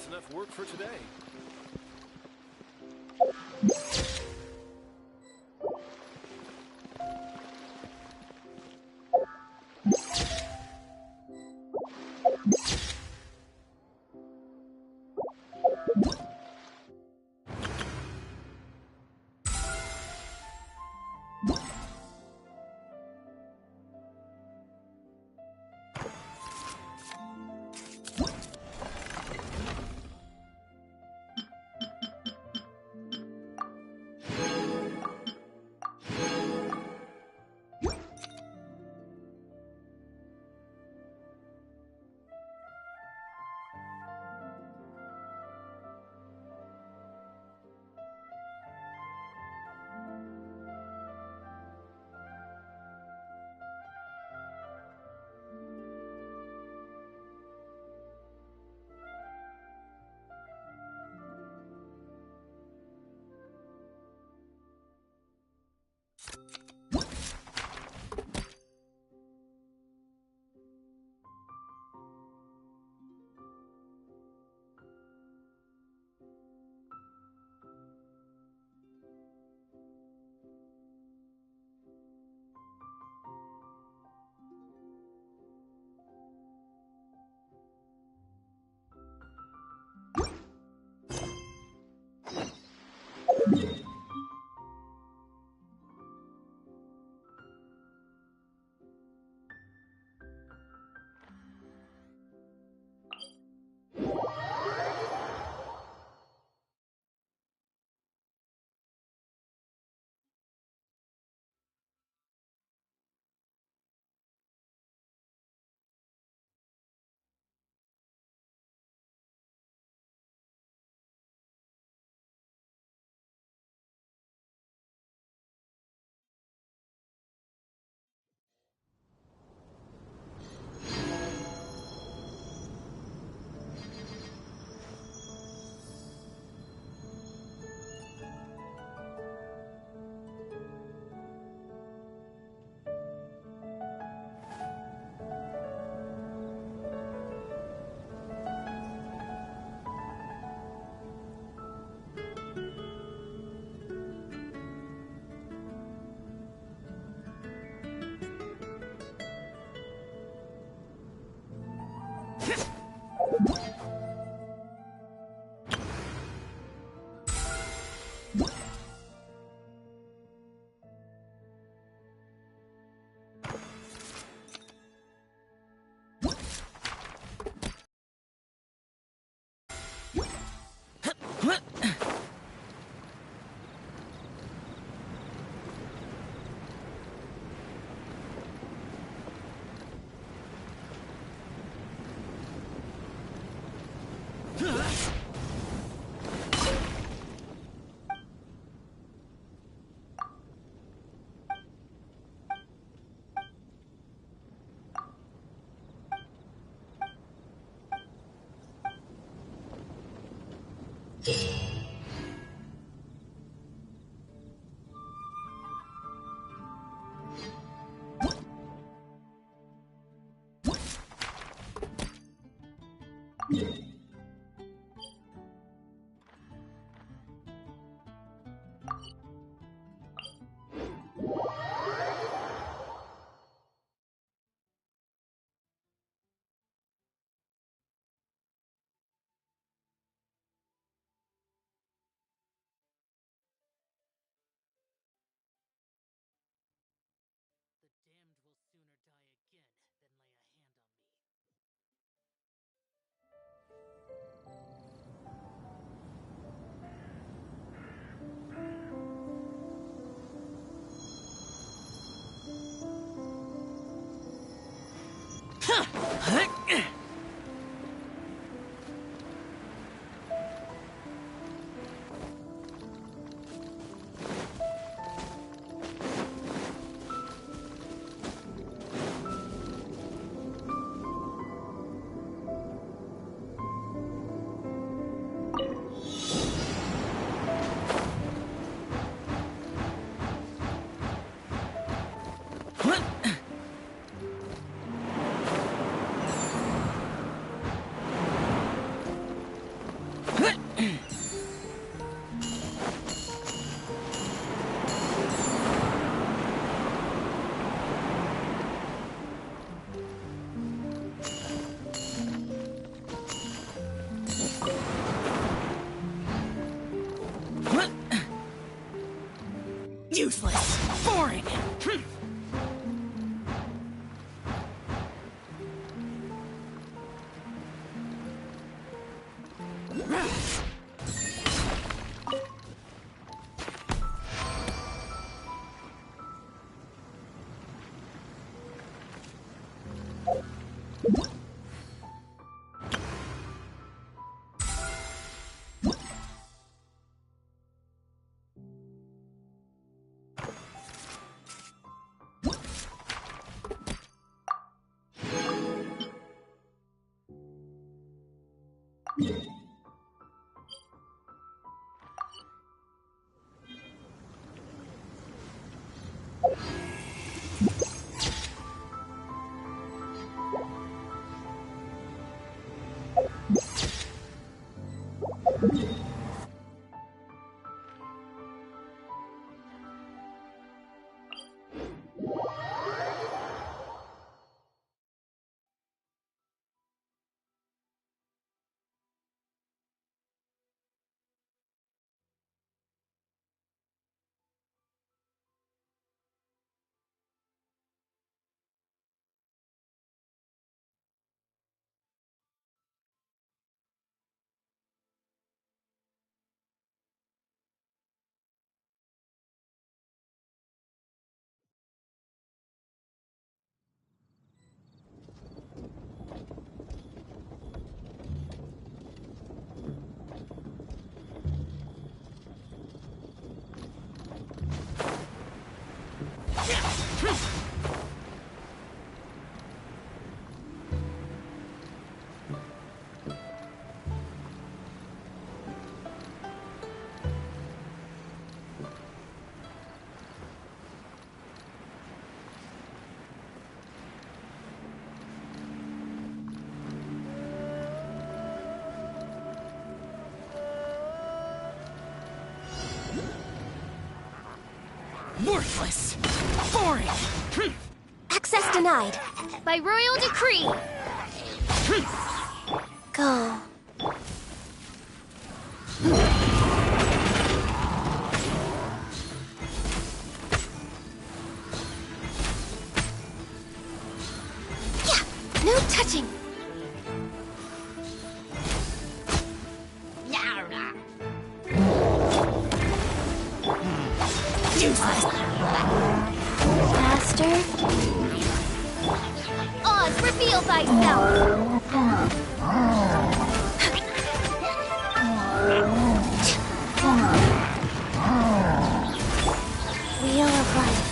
That's enough work for today. Useless. Boring. Worthless. Boring. Access denied. By royal decree. Go. Yeah, no touching. Useless. Faster. Oz, reveal thyself. Wheel of life.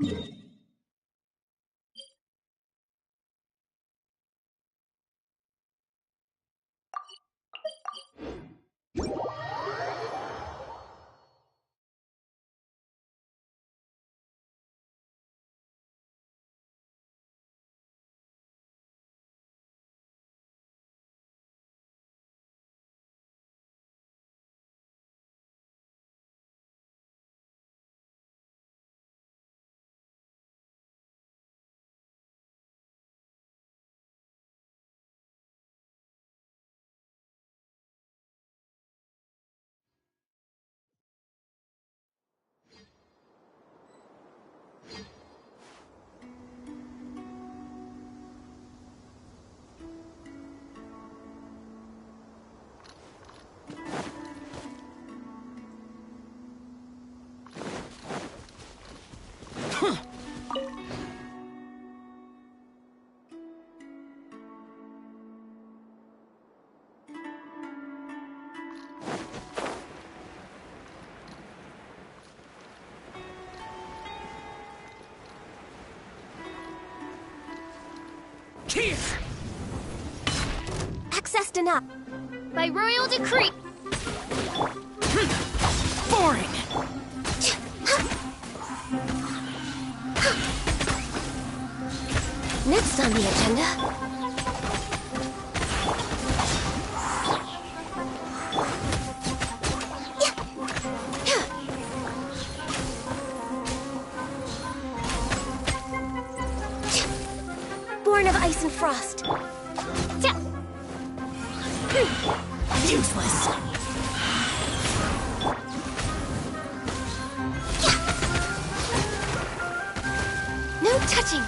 Here! Access denied. By royal decree. Boring! Next on the agenda. Born of ice and frost. Useless! No touching.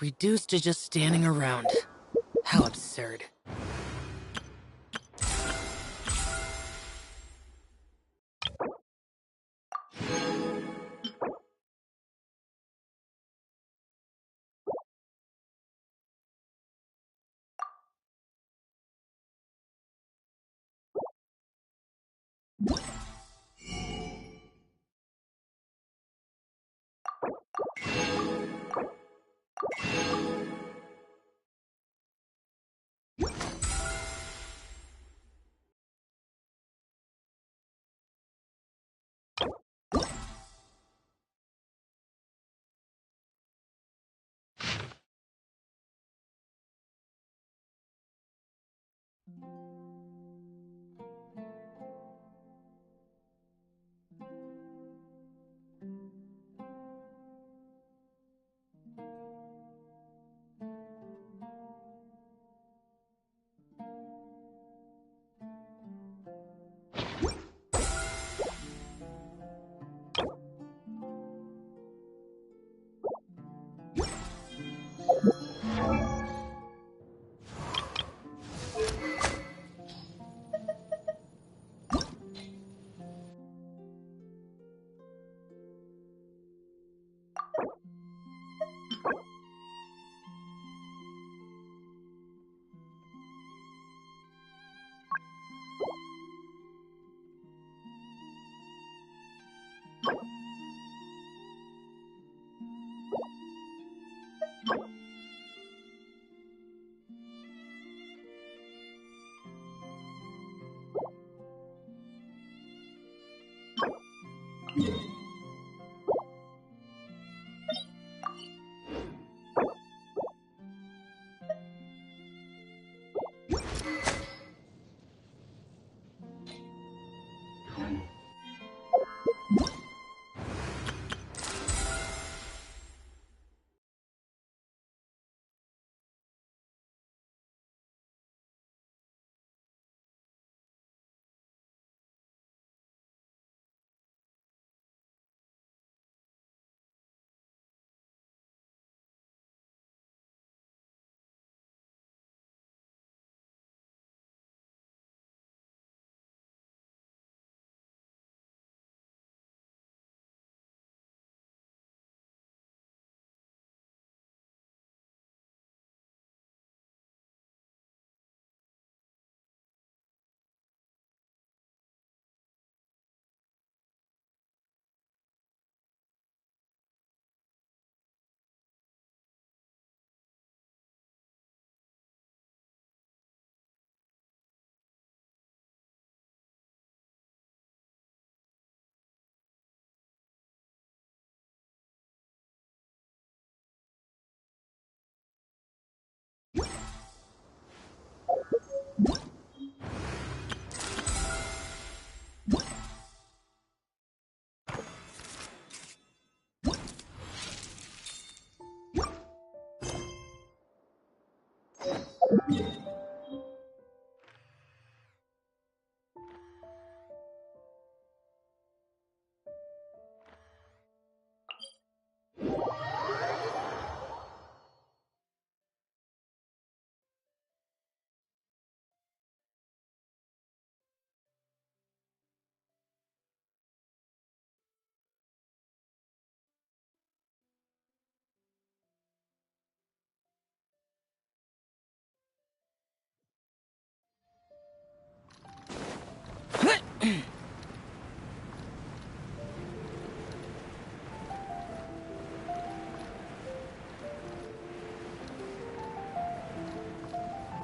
Reduced to just standing around. How absurd.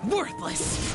Worthless!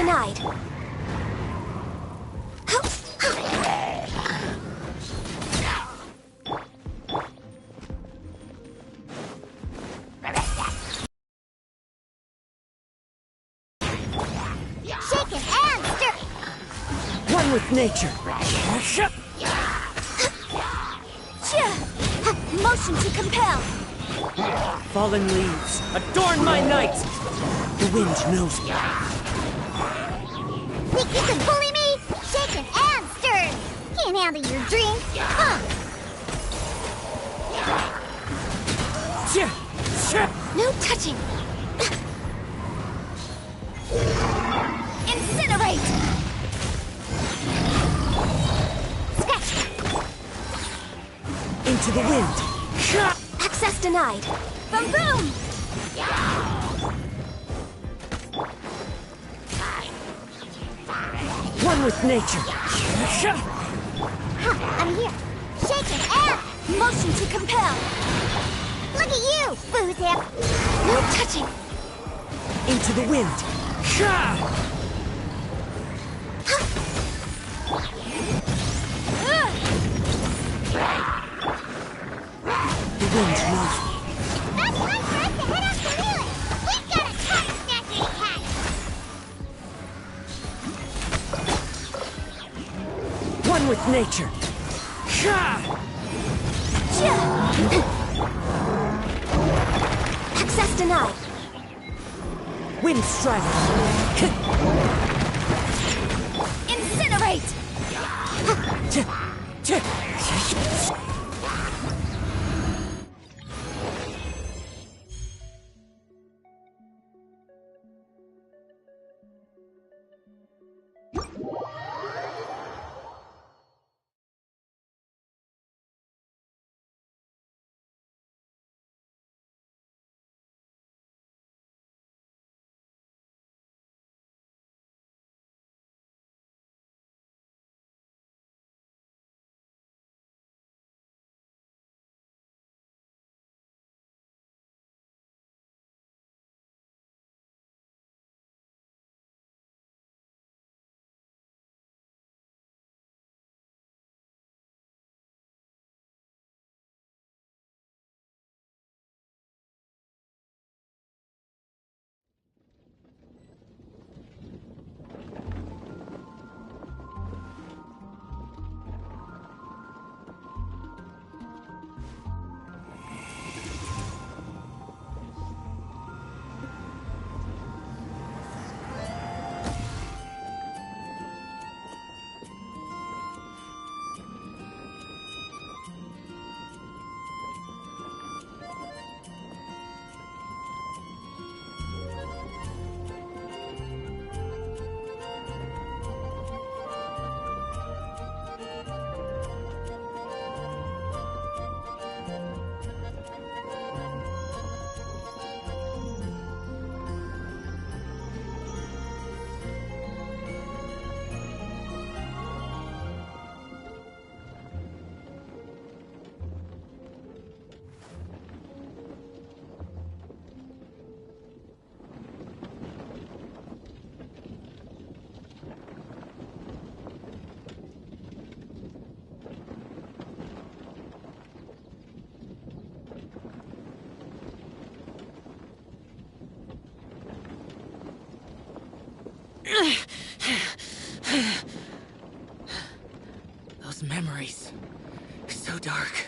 denied. Shaken and stirred. One with nature. Motion to compel. Fallen leaves, adorn my night! The wind knows me. Think you can bully me? Shaken and stirred. Can't handle your drink. Huh. No touching. Incinerate. Scratch. Into the wind. Access denied. Boom boom. One with nature. I'm here. Shaken and motion to compel. Look at you, boo zip. No touching. Into the wind. The wind knows me. That's time for us to head off the wheeler. We've got a ton of snacks to catch. One with nature. Access denied. Wind strider. Incinerate. Those memories. So dark.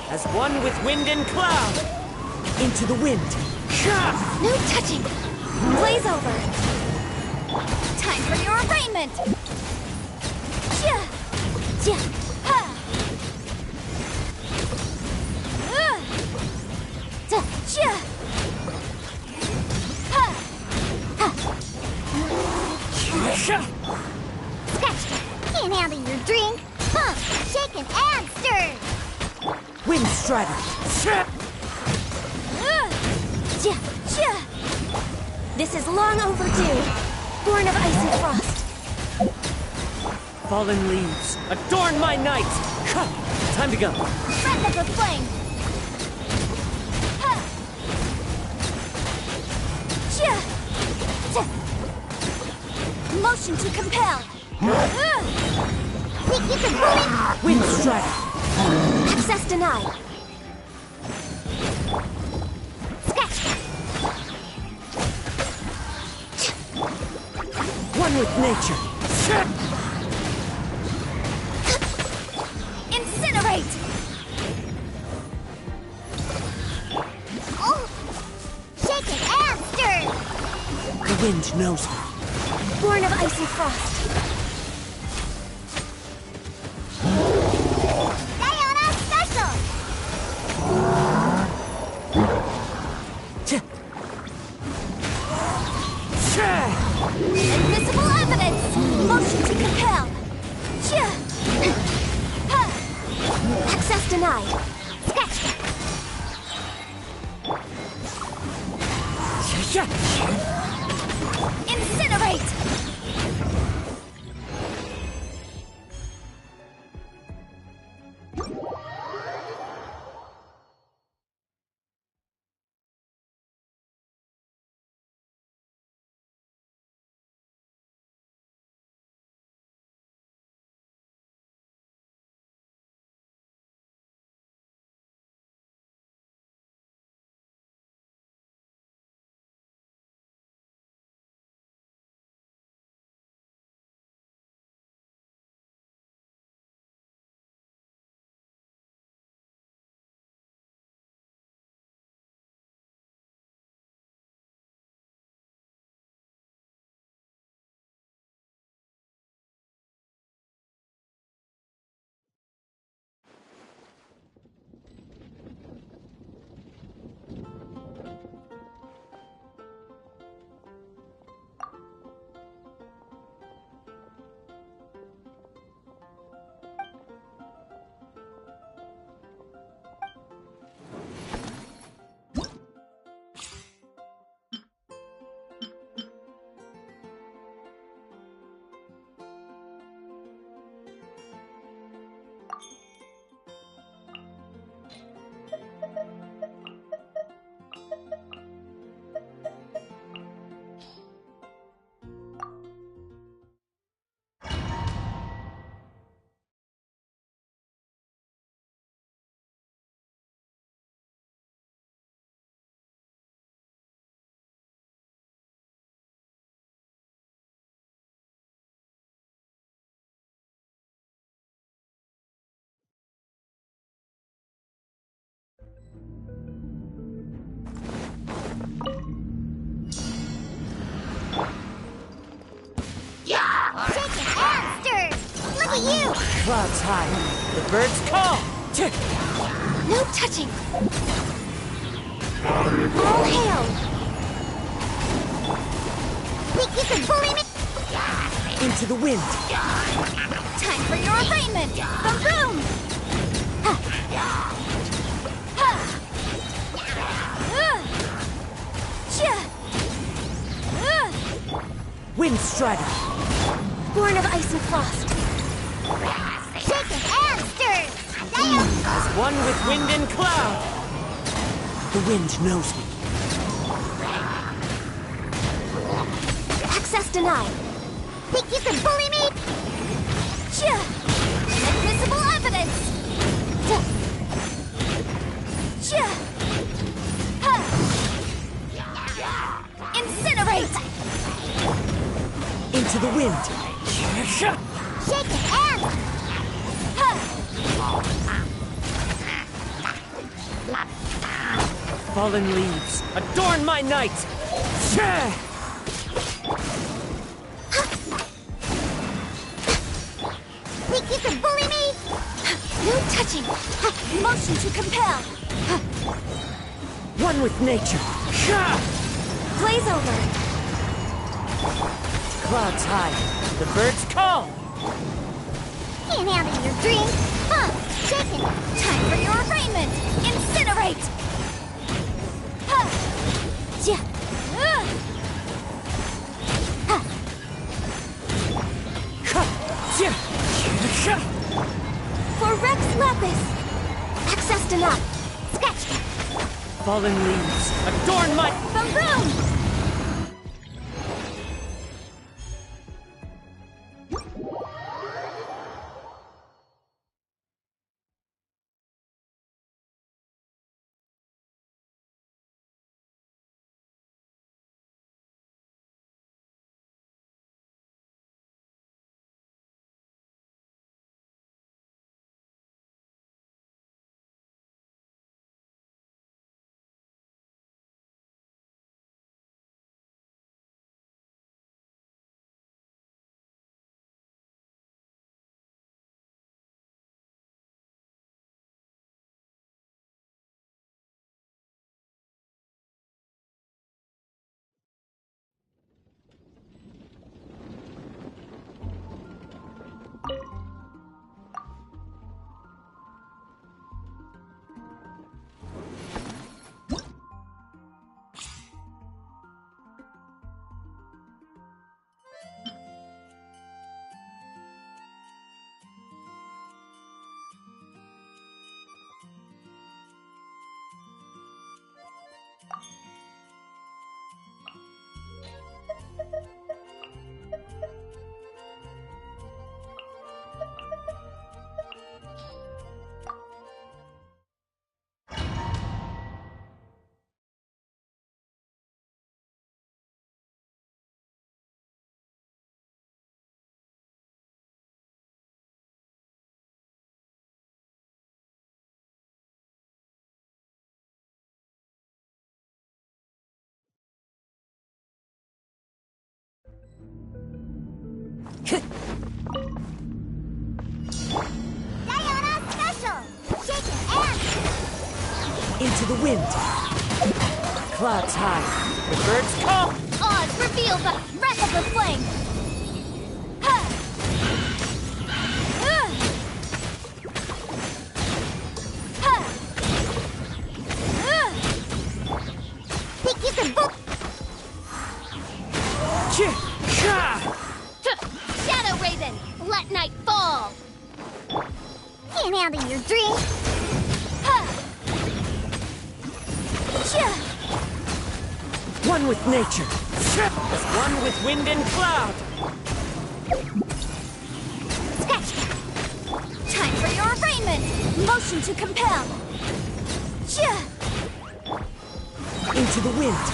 As one with wind and cloud. Into the wind. No touching. Blaze over. Time for your arraignment. Scratch. Can't handle your drink. Pump, shaken, and stirred. Wind Strider. This is long overdue. Born of ice and frost. Fallen leaves, adorn my night! Time to go. Breath of the flame. Motion to compel. You can bully. Wind Strider. Access denied. Sketch. One with nature. Incinerate. Oh, shaken and stirred. The wind knows me. Born of ice and frost. Diana Special! Invisible evidence! Motion to compel! Access denied. Sketch! Incinerate! You! Clouds high. The birds call. No touching. All hail. Think you can bully me? Into the wind. Time for your arraignment. Boom! Wind Strider. Born of ice and frost. Shaken and stirred. As one with wind and cloud. The wind knows me. Access denied. Think you can bully me? Invisible evidence. Incinerate. wind! Shake it and... Fallen leaves, adorn my night! Think you can bully me? No touching! Motion to compel! One with nature! Blaze over! Clouds high, the birds call! Can't handle your dream! Shaken! Time for your arraignment! Incinerate! For Rex Lapis! Accessed enough! Sketch! Fallen leaves, adorn my... Boom boom! Diana Special! Shaken and... Into the wind! Clouds high, the birds call! Oz reveal the wreck of the flame! Think you can book... Shadow Raven, let night fall! Can't handle your dream! One with nature, as one with wind and cloud! Sketch! Time for your arraignment! Motion to compel! Into the wind!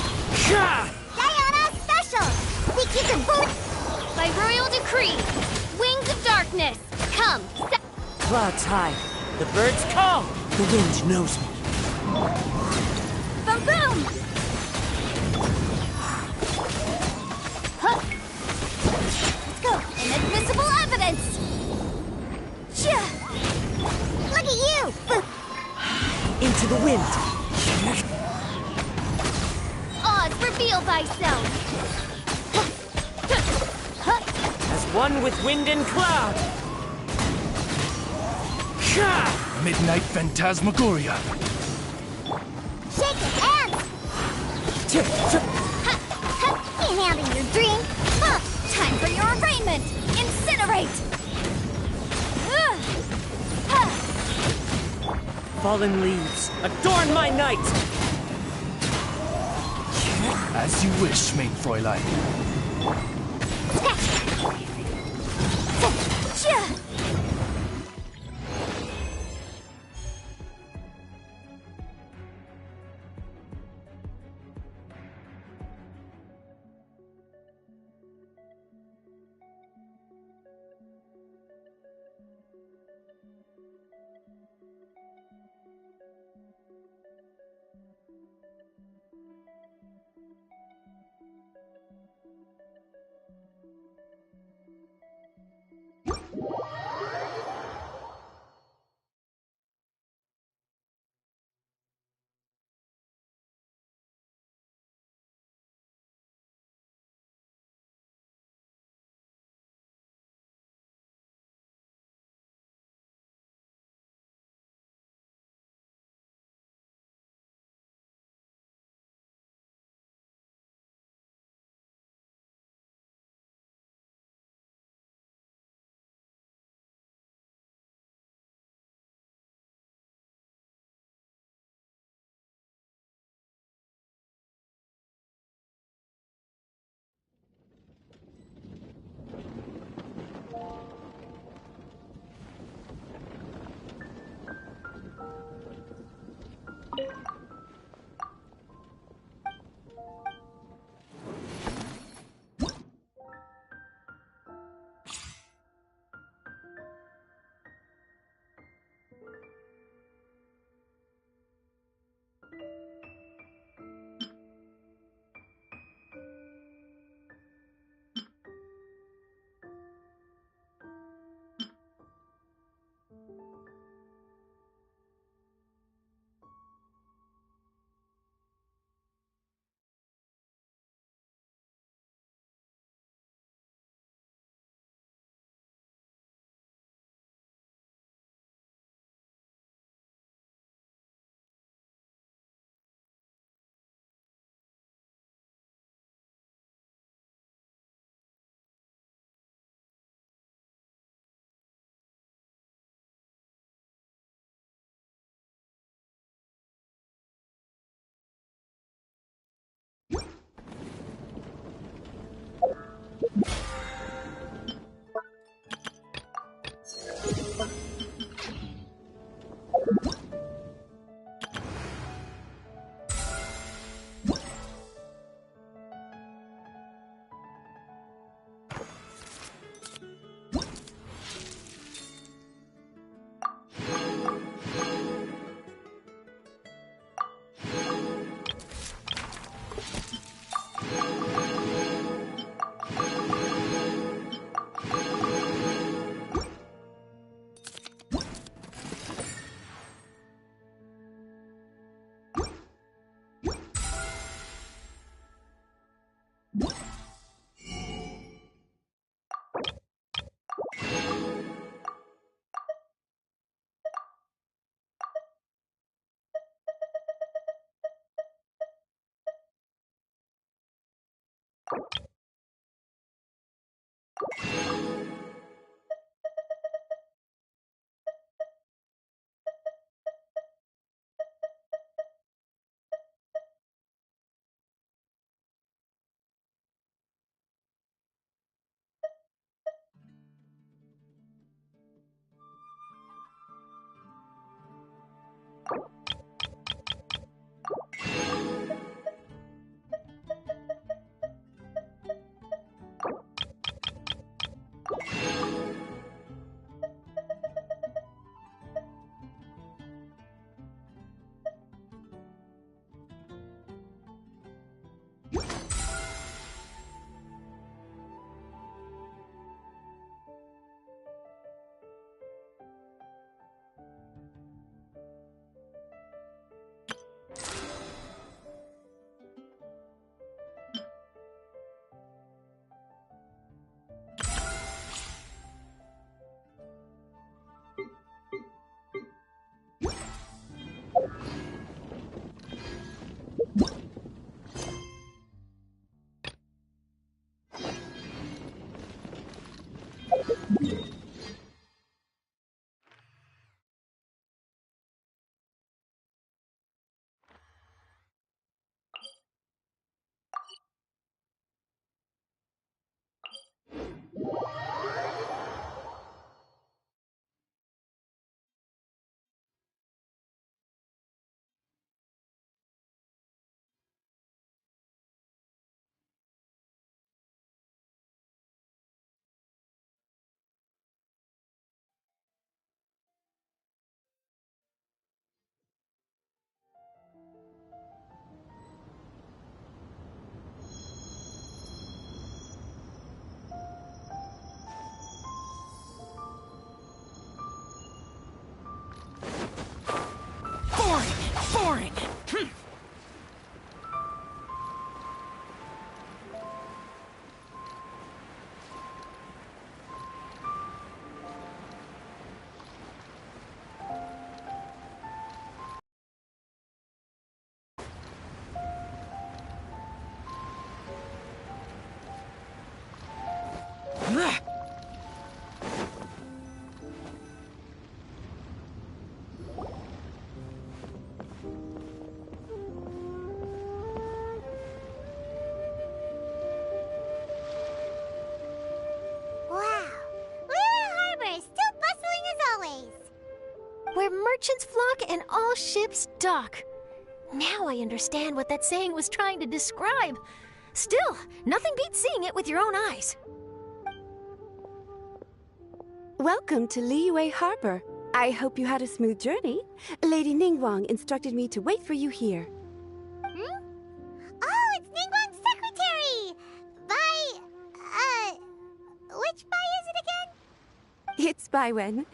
Diana Special! Think you can boot... By royal decree, Wings of Darkness, come! Clouds high, the birds call! The wind knows me. Boom boom! Let's go! Inadmissible evidence! Look at you! Into the wind! Oz, reveal thyself! As one with wind and cloud! Midnight Phantasmagoria. Shake it and... Can't handle your dream! Time for your arraignment! Incinerate! Fallen leaves, adorn my night! As you wish, main Fräulein. Boring! Wow. Liyue Harbor is still bustling as always. Where merchants flock and all ships dock. Now I understand what that saying was trying to describe. Still, nothing beats seeing it with your own eyes. Welcome to Liyue Harbor. I hope you had a smooth journey. Lady Ningguang instructed me to wait for you here. Hmm? Oh, it's Ningguang's secretary! Which Bai is it again? It's Baiwen.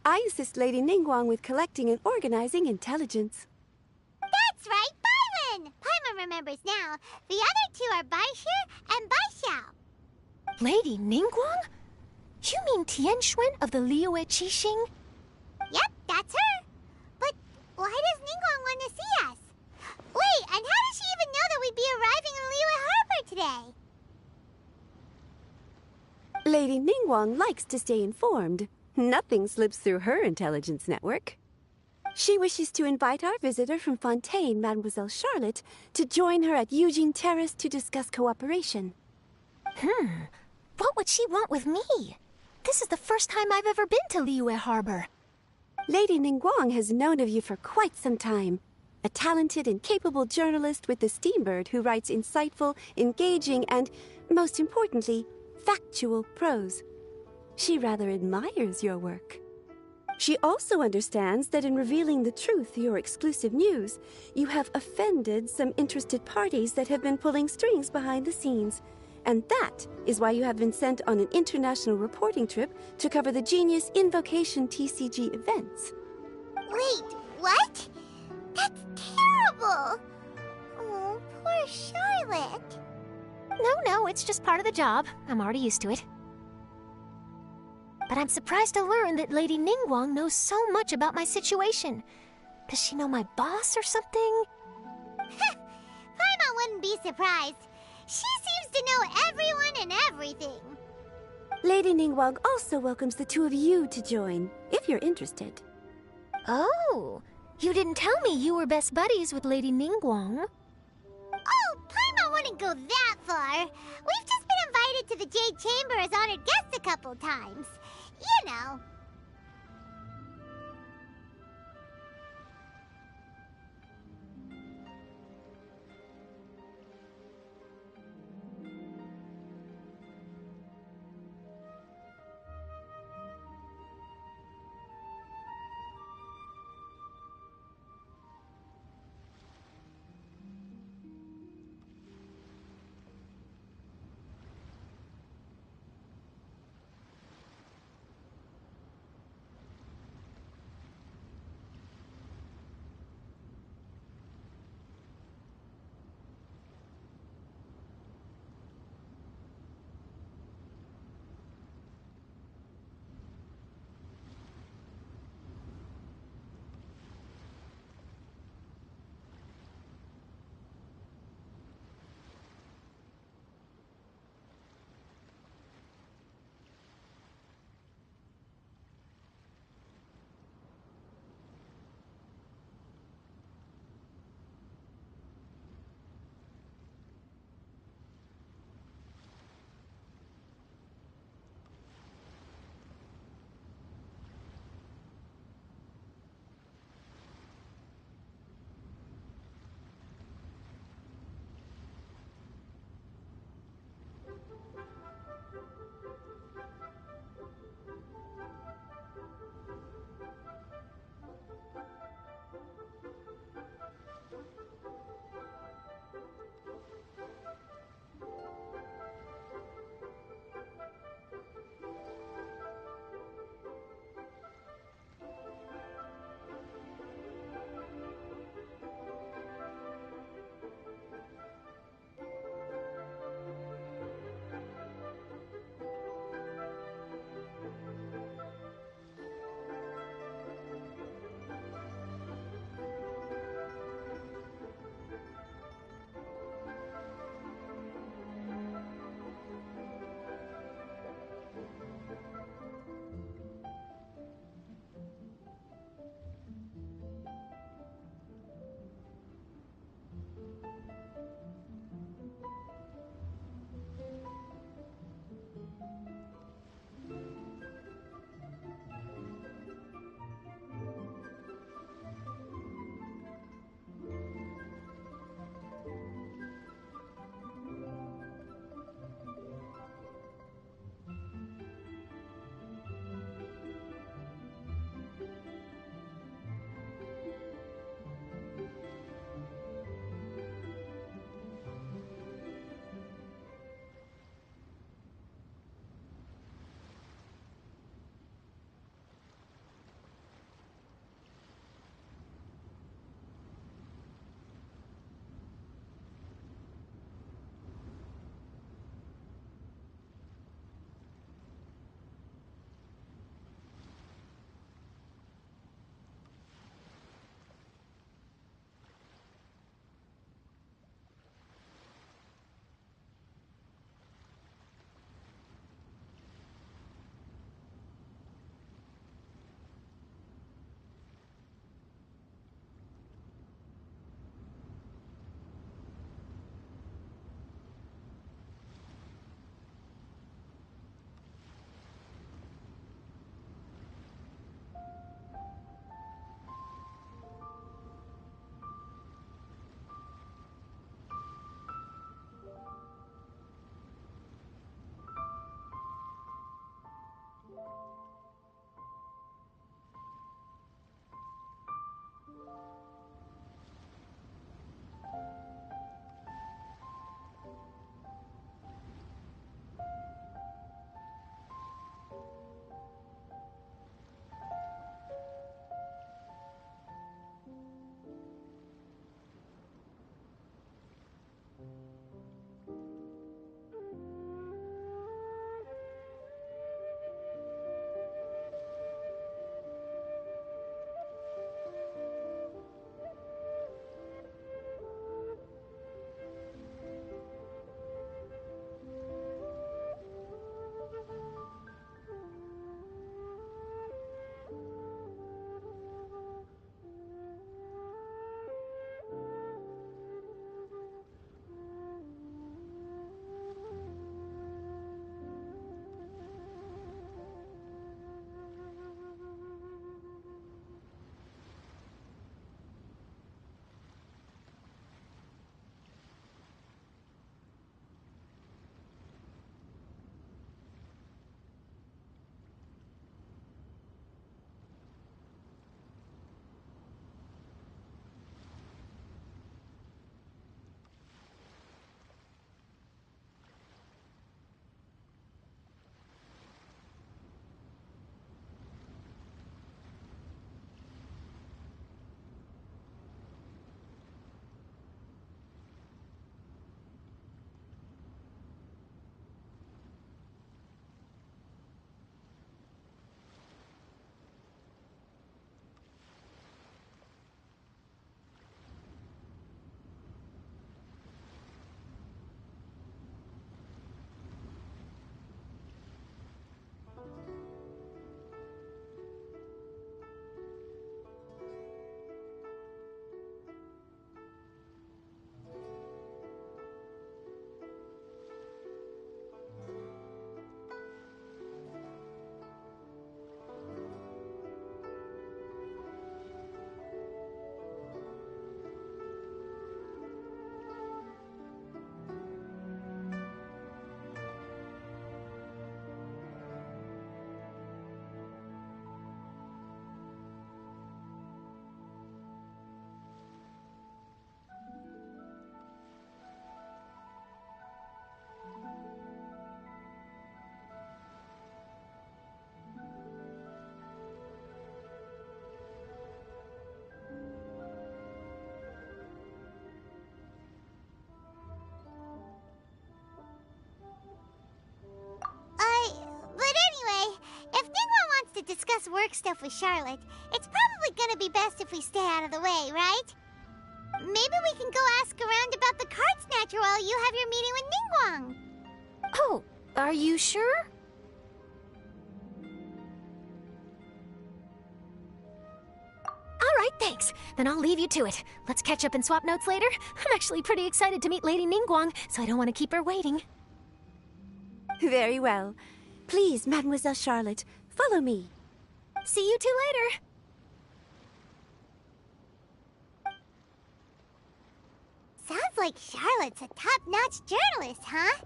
I assist Lady Ningguang with collecting and organizing intelligence. That's right, Baiwen! Paimon remembers now. The other two are Baishir and Baishao. Lady Ningguang? You mean Tianxuan of the Liyue Qixing? Yep, that's her. But why does Ningguang want to see us? Wait, and how does she even know that we'd be arriving in Liyue Harbor today? Lady Ningguang likes to stay informed. Nothing slips through her intelligence network. She wishes to invite our visitor from Fontaine, Mademoiselle Charlotte, to join her at Eugene Terrace to discuss cooperation. What would she want with me? This is the first time I've ever been to Liyue Harbor. Lady Ningguang has known of you for quite some time. A talented and capable journalist with the Steambird who writes insightful, engaging, and, most importantly, factual prose. She rather admires your work. She also understands that in revealing the truth through your exclusive news, you have offended some interested parties that have been pulling strings behind the scenes. And that is why you have been sent on an international reporting trip to cover the Genius Invocation TCG events. Wait, what? That's terrible! Oh, poor Charlotte. No, it's just part of the job. I'm already used to it. But I'm surprised to learn that Lady Ningguang knows so much about my situation. Does she know my boss or something? Paimon wouldn't be surprised. She seems to know everyone and everything. Lady Ningguang also welcomes the two of you to join, if you're interested. Oh, you didn't tell me you were best buddies with Lady Ningguang. Oh, Paimon wouldn't go that far. We've just been invited to the Jade Chamber as honored guests a couple times. You know. this work stuff with Charlotte, it's probably gonna be best if we stay out of the way, right? Maybe we can go ask around about the card snatcher while you have your meeting with Ningguang. Oh, are you sure? All right, thanks. Then I'll leave you to it. Let's catch up and swap notes later. I'm actually pretty excited to meet Lady Ningguang, so I don't want to keep her waiting. Very well. Please, Mademoiselle Charlotte, follow me. See you two later. Sounds like Charlotte's a top-notch journalist, huh?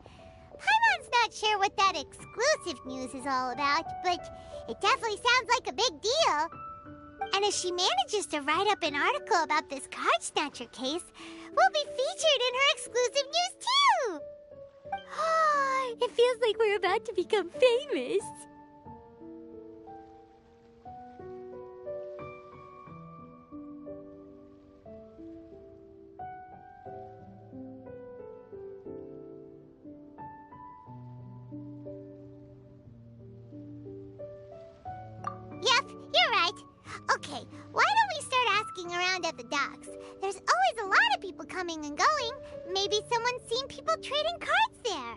Paimon's not sure what that exclusive news is all about, but it definitely sounds like a big deal. And if she manages to write up an article about this card snatcher case, we'll be featured in her exclusive news too! It feels like we're about to become famous. Yep, you're right. Okay, why don't we start asking around at the docks? There's always a lot of people coming and going. Maybe someone's seen people trading cards there.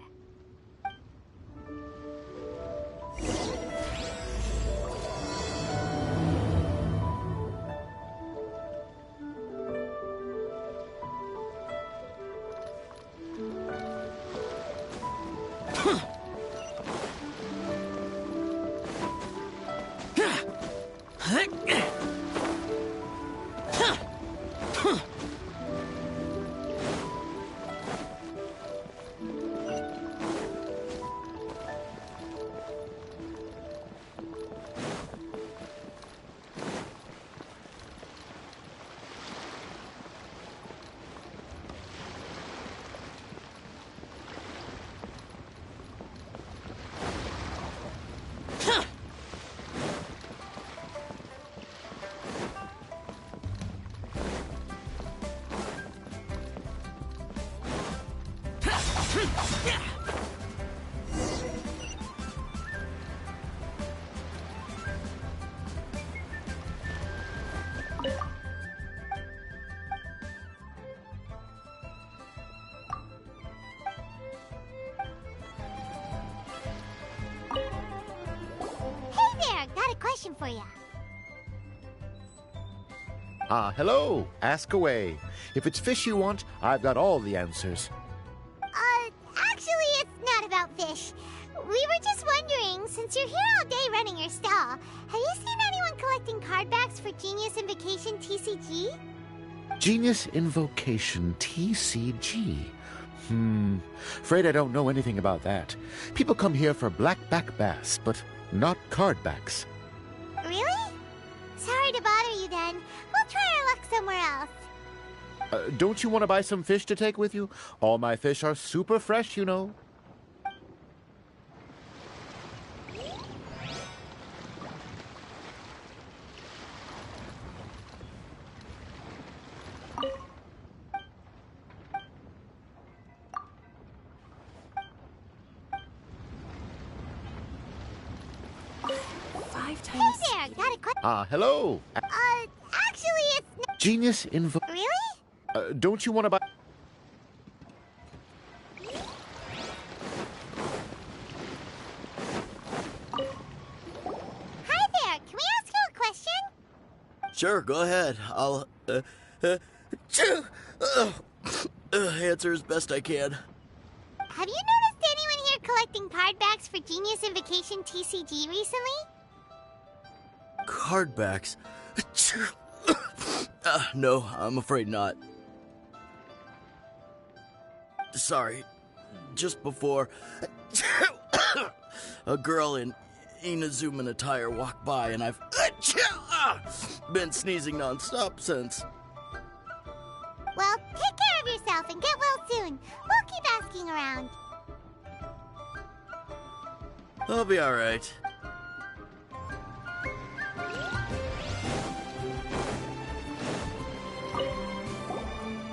Question for you. Hello. Ask away. If it's fish you want, I've got all the answers. Actually, it's not about fish. We were just wondering, since you're here all day running your stall, have you seen anyone collecting card backs for Genius Invocation TCG? Genius Invocation TCG. Afraid I don't know anything about that. People come here for blackback bass, but not card backs. Really? Sorry to bother you then. We'll try our luck somewhere else. Don't you want to buy some fish to take with you? All my fish are super fresh, you know. Hello. Actually, it's Genius Really? Don't you want to buy... Hi there. Can we ask you a question? Sure, go ahead. I'll, answer as best I can. Have you noticed anyone here collecting card backs for Genius Invocation TCG recently? Card backs? No, I'm afraid not. Sorry. Just before, a girl in Inazuman attire walked by and I've been sneezing non-stop since. Well, take care of yourself and get well soon. We'll keep asking around. I'll be alright.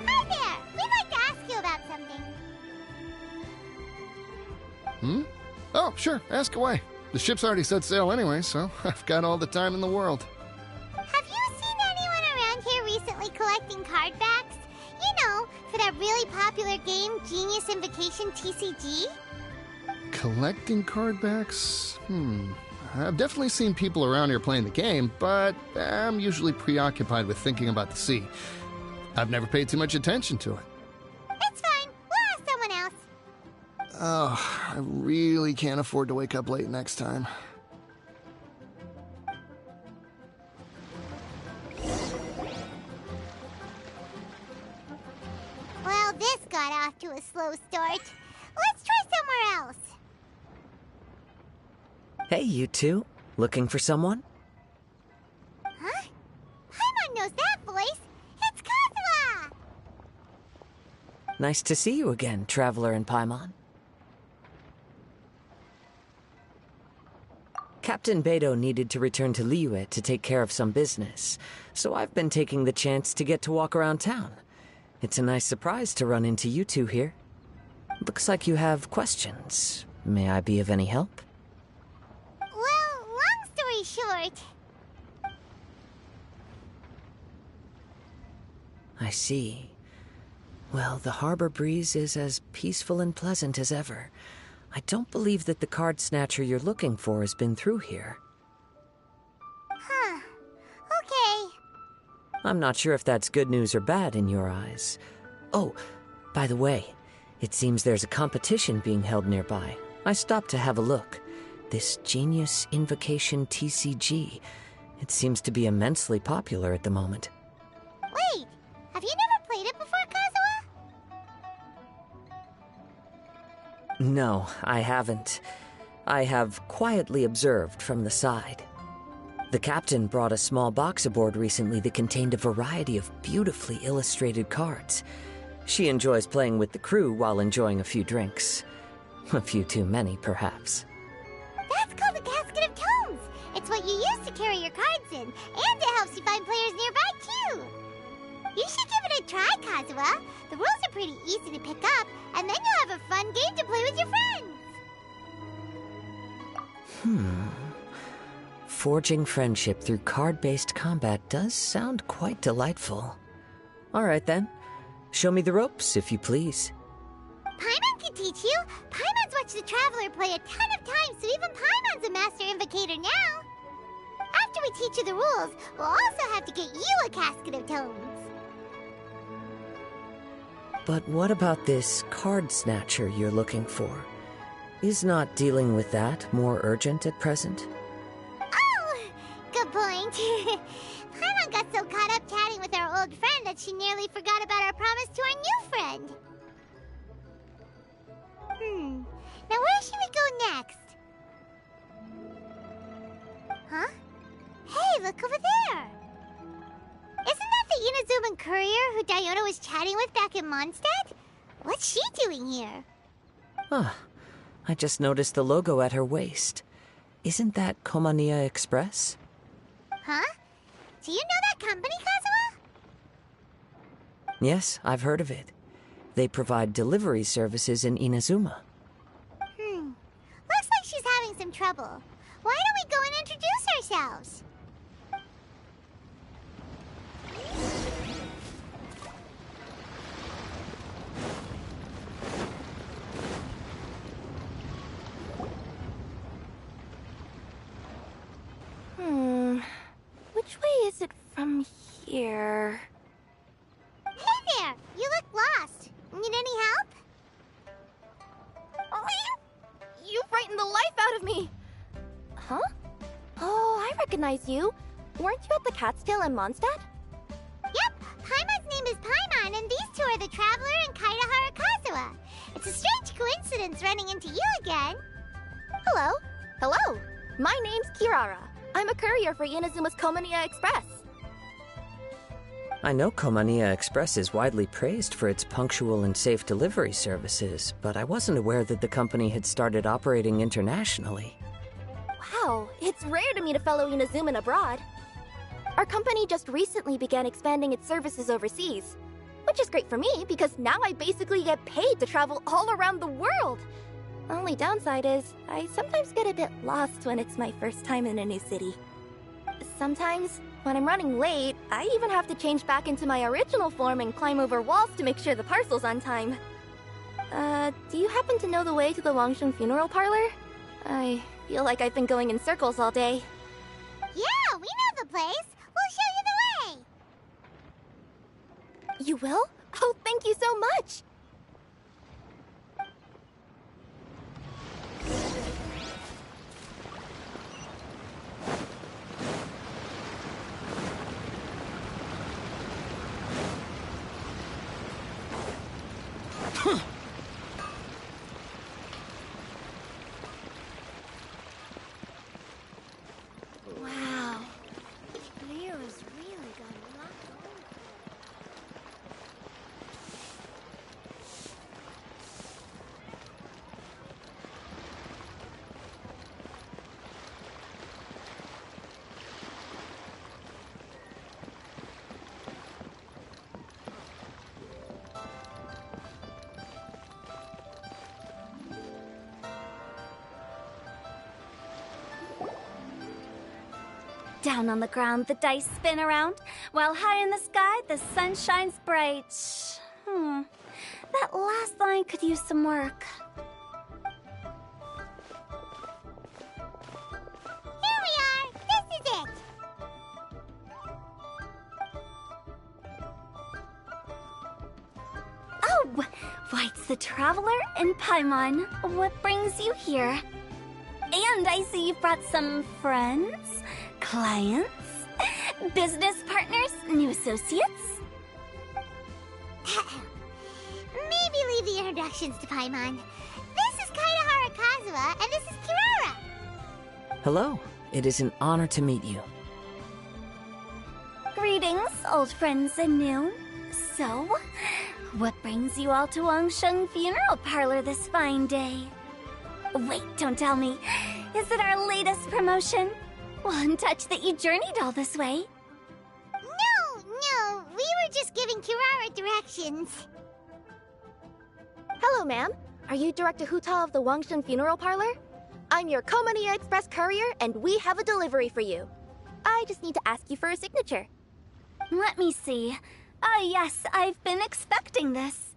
Hi there! We'd like to ask you about something. Oh, sure. Ask away. The ship's already set sail anyway, so I've got all the time in the world. Have you seen anyone around here recently collecting card backs? You know, for that really popular game, Genius Invocation TCG? Collecting card backs? I've definitely seen people around here playing the game, but I'm usually preoccupied with thinking about the sea. I've never paid too much attention to it. It's fine. We'll ask someone else. Oh, I really can't afford to wake up late next time. Well, this got off to a slow start. Let's try somewhere else. Hey, you two. Looking for someone? Huh? Paimon knows that voice. It's Kazuha! Nice to see you again, Traveler and Paimon. Captain Beidou needed to return to Liyue to take care of some business, so I've been taking the chance to get to walk around town. It's a nice surprise to run into you two here. Looks like you have questions. May I be of any help? Well, long story short... I see. Well, the harbor breeze is as peaceful and pleasant as ever. I don't believe that the card snatcher you're looking for has been through here. Huh. Okay. I'm not sure if that's good news or bad in your eyes. Oh, by the way, it seems there's a competition being held nearby. I stopped to have a look. This Genius Invocation TCG. It seems to be immensely popular at the moment. Wait, have you never played it before, Kazuha? No, I haven't. I have quietly observed from the side. The captain brought a small box aboard recently that contained a variety of beautifully illustrated cards. She enjoys playing with the crew while enjoying a few drinks. A few too many, perhaps. That's called a casket of tomes. It's what you use to carry your cards in, and it helps you find players nearby, too. You should give it a try, Kazuha. The rules are pretty easy to pick up, and then you'll have a fun game to play with your friends. Forging friendship through card-based combat does sound quite delightful. All right, then. Show me the ropes, if you please. Paimon can teach you. Paimon's watched the Traveler play a ton of times, so even Paimon's a master invocator now. After we teach you the rules, we'll also have to get you a casket of tomes. But what about this card snatcher you're looking for? Is not dealing with that more urgent at present? Oh, good point. Paimon got so caught up chatting with our old friend that she nearly forgot about our promise to our new friend. Now where should we go next? Huh? Hey, look over there! Isn't that the Inazuman courier who Diona was chatting with back in Mondstadt? What's she doing here? Ah, I just noticed the logo at her waist. Isn't that Komania Express? Huh? Do you know that company, Kazuha? Yes, I've heard of it. They provide delivery services in Inazuma. Looks like she's having some trouble. Why don't we go and introduce ourselves? Which way is it from here? Hey there! You look lost. Need any help? You frightened the life out of me! Huh? Oh, I recognize you. Weren't you at the Cat's Tail in Mondstadt? Yep, Paimon's name is Paimon, and these two are the Traveler and Kaitahara Kazuha. It's a strange coincidence running into you again. Hello. Hello. My name's Kirara. I'm a courier for Inazuma's Komania Express. I know Komania Express is widely praised for its punctual and safe delivery services, but I wasn't aware that the company had started operating internationally. Wow, it's rare to meet a fellow Inazuman abroad. Our company just recently began expanding its services overseas, which is great for me because now I basically get paid to travel all around the world. Only downside is, I sometimes get a bit lost when it's my first time in a new city. Sometimes, when I'm running late, I even have to change back into my original form and climb over walls to make sure the parcel's on time. Do you happen to know the way to the Wangsheng funeral parlor? I feel like I've been going in circles all day. Yeah, we know the place. We'll show you the way. You will? Oh, thank you so much! Wow. Leo's really got a lot going. Down on the ground, the dice spin around, while high in the sky, the sun shines bright. That last line could use some work. Here we are. This is it. Oh, why, it's the Traveler and Paimon. What brings you here? And I see you've brought some friends, clients, business partners, new associates. Maybe leave the introductions to Paimon. This is Kaidahara Kazuha, and this is Kirara. Hello. It is an honor to meet you. Greetings, old friends and new. So, what brings you all to Wangsheng Funeral Parlor this fine day? Wait, don't tell me. Is it our latest promotion? Well, I'm touched that you journeyed all this way. No, we were just giving Kirara directions. Hello, ma'am. Are you Director Huta of the Wangsheng Funeral Parlor? I'm your Komaniya Express courier, and we have a delivery for you. I just need to ask you for a signature. Let me see. Yes, I've been expecting this.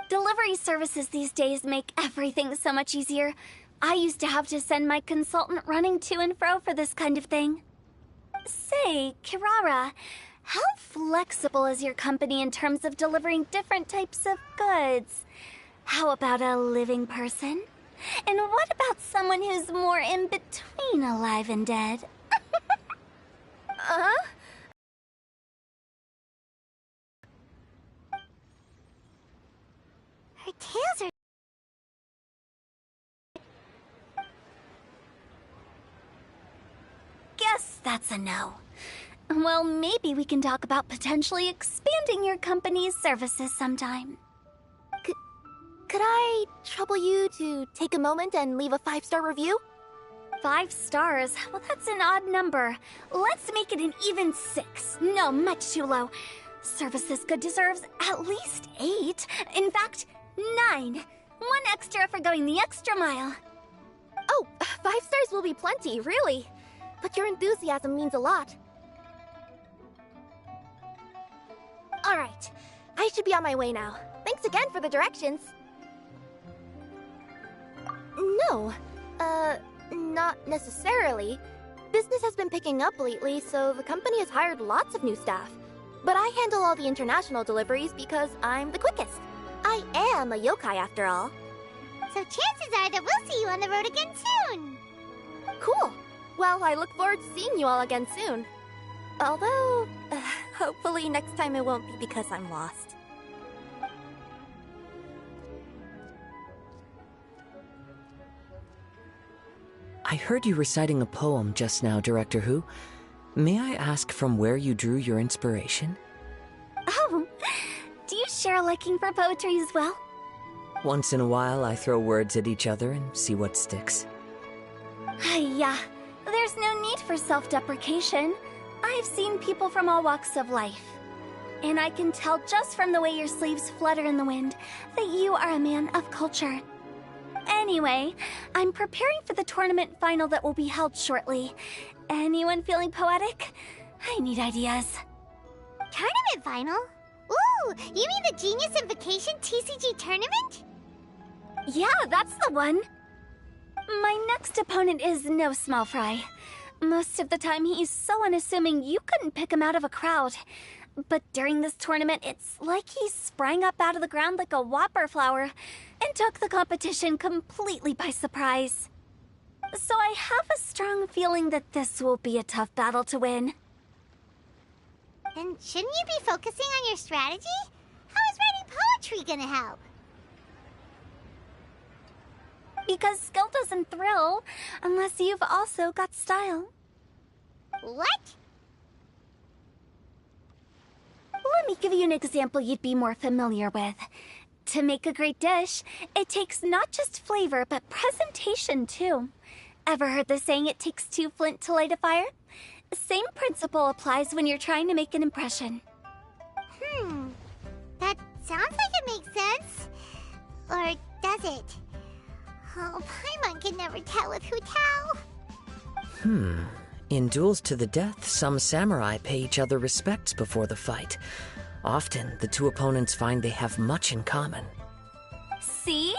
Delivery services these days make everything so much easier. I used to have to send my consultant running to and fro for this kind of thing. Say, Kirara, how flexible is your company in terms of delivering different types of goods? How about a living person? And what about someone who's more in between alive and dead? Her tails are... Guess that's a no. Well, maybe we can talk about potentially expanding your company's services sometime. Could I trouble you to take a moment and leave a 5-star review? 5 stars? Well, that's an odd number. Let's make it an even 6. No, much too low. Services good deserves at least 8. In fact, 9. 1 extra for going the extra mile. Oh, 5 stars will be plenty, really. But your enthusiasm means a lot. Alright, I should be on my way now. Thanks again for the directions. No, not necessarily. Business has been picking up lately, so the company has hired lots of new staff. But I handle all the international deliveries because I'm the quickest. I am a yokai after all. So chances are that we'll see you on the road again soon. Cool. Well, I look forward to seeing you all again soon. Although, hopefully next time it won't be because I'm lost. I heard you reciting a poem just now, Director Who. May I ask from where you drew your inspiration? Oh, do you share a liking for poetry as well? Once in a while, I throw words at each other and see what sticks. Yeah, there's no need for self-deprecation. I've seen people from all walks of life. And I can tell just from the way your sleeves flutter in the wind that you are a man of culture. Anyway, I'm preparing for the tournament final that will be held shortly. Anyone feeling poetic? I need ideas. Tournament final? Ooh, you mean the Genius Invocation TCG tournament? Yeah, that's the one. My next opponent is no small fry. Most of the time he's so unassuming you couldn't pick him out of a crowd. But during this tournament, it's like he sprang up out of the ground like a whopper flower and took the competition completely by surprise. So I have a strong feeling that this will be a tough battle to win. Then shouldn't you be focusing on your strategy? How is writing poetry gonna help? Because skill doesn't thrill unless you've also got style. What? Let me give you an example you'd be more familiar with. To make a great dish, it takes not just flavor, but presentation too. Ever heard the saying, it takes two flint to light a fire? Same principle applies when you're trying to make an impression. That sounds like it makes sense. Or does it? Oh, Paimon can never tell with Hu Tao. In duels to the death, some samurai pay each other respects before the fight. Often, the two opponents find they have much in common. See?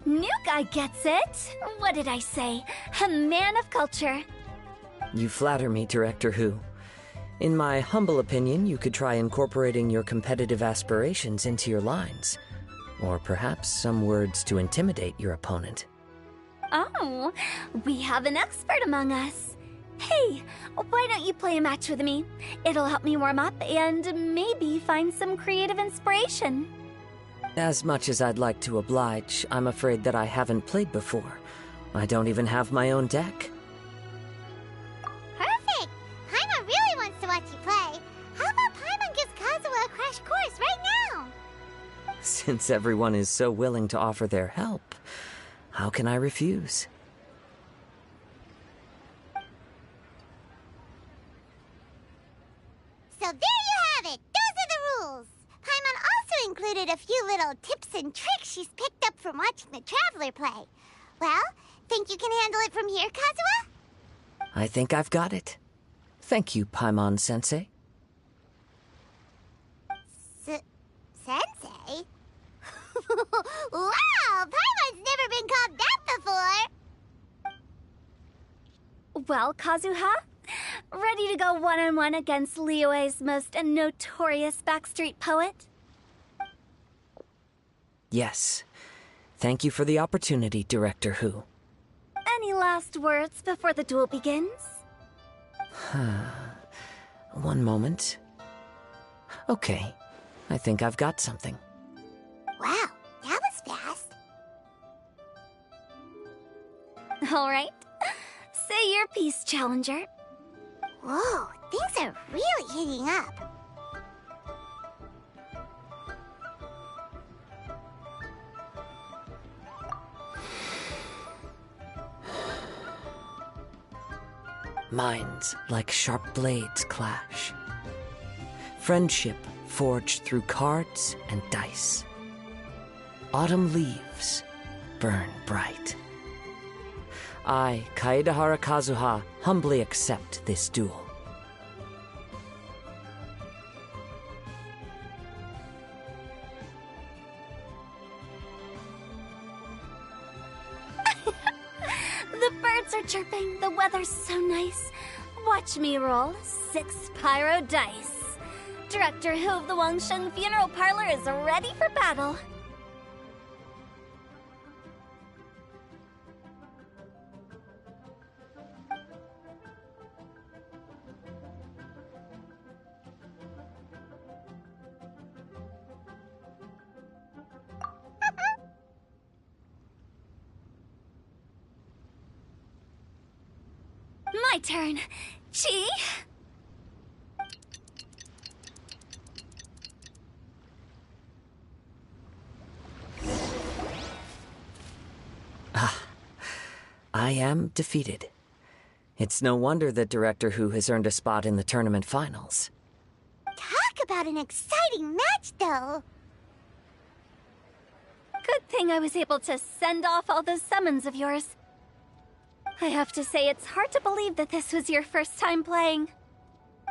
New guy gets it. What did I say? A man of culture. You flatter me, Director Hu. In my humble opinion, you could try incorporating your competitive aspirations into your lines. Or perhaps some words to intimidate your opponent. Oh, we have an expert among us. Hey, why don't you play a match with me? It'll help me warm up and maybe find some creative inspiration. As much as I'd like to oblige, I'm afraid that I haven't played before. I don't even have my own deck. Perfect! Paimon really wants to watch you play. How about Paimon gives Kazuha a crash course right now? Since everyone is so willing to offer their help, how can I refuse? So there you have it! Those are the rules! Paimon also included a few little tips and tricks she's picked up from watching the Traveler play. Well, think you can handle it from here, Kazuha? I think I've got it. Thank you, Paimon-sensei. Sensei? Wow! Paimon's never been called that before! Well, Kazuha, ready to go one-on-one against Liyue's most notorious backstreet poet? Yes. Thank you for the opportunity, Director Hu. Any last words before the duel begins? One moment. Okay. I think I've got something. Wow, that was fast. All right. Say your piece, Challenger. Whoa, things are really heating up. Minds like sharp blades clash. Friendship forged through cards and dice. Autumn leaves burn bright. I, Kaedahara Kazuha, humbly accept this duel. The birds are chirping, the weather's so nice. Watch me roll 6 pyro dice. Director Hu of the Wangsheng Funeral Parlor is ready for battle. My turn. Chi? I am defeated. It's no wonder that Director Hu has earned a spot in the tournament finals. Talk about an exciting match, though. Good thing I was able to send off all those summons of yours. I have to say, it's hard to believe that this was your first time playing.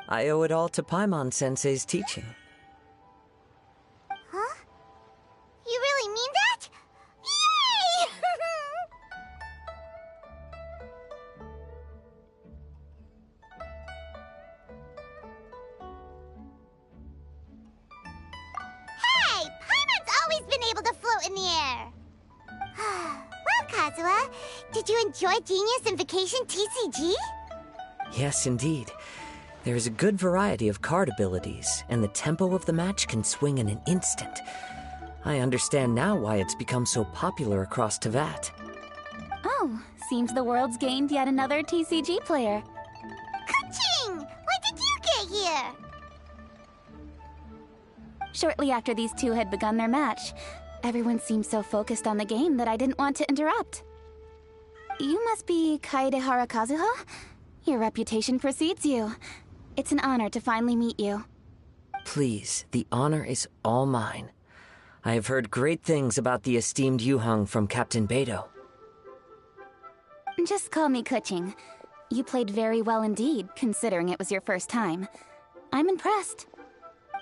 I owe it all to Paimon-sensei's teaching. Huh? You really mean that? Yay! Hey! Paimon's always been able to float in the air! Well, Kazuha, did you enjoy Genius Invocation TCG? Yes, indeed. There is a good variety of card abilities, and the tempo of the match can swing in an instant. I understand now why it's become so popular across Teyvat. Oh, seems the world's gained yet another TCG player. Ka-ching! When did you get here? Shortly after these two had begun their match, everyone seemed so focused on the game that I didn't want to interrupt. You must be Kaedehara Kazuha? Your reputation precedes you. It's an honor to finally meet you. Please, the honor is all mine. I have heard great things about the esteemed Yuhang from Captain Beidou. Just call me Kuching. You played very well indeed, considering it was your first time. I'm impressed.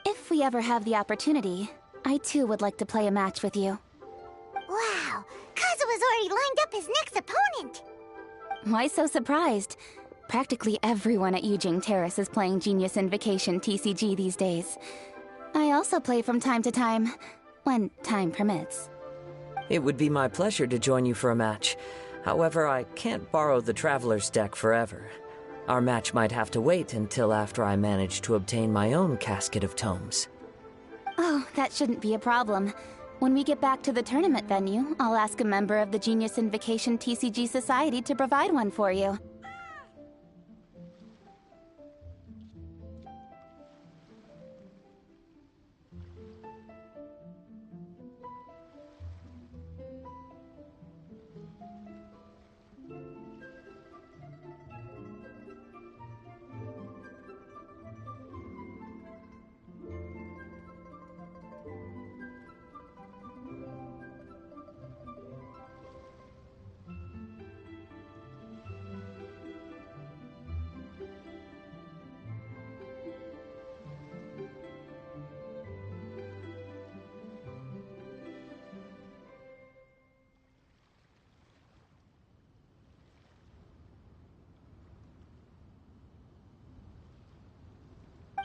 If we ever have the opportunity, I too would like to play a match with you. Wow, Kazuha's already lined up his next opponent! Why so surprised? Practically everyone at Yujing Terrace is playing Genius Invocation TCG these days. I also play from time to time, when time permits. It would be my pleasure to join you for a match. However, I can't borrow the Traveler's deck forever. Our match might have to wait until after I manage to obtain my own casket of tomes. Oh, that shouldn't be a problem. When we get back to the tournament venue, I'll ask a member of the Genius Invocation TCG Society to provide one for you.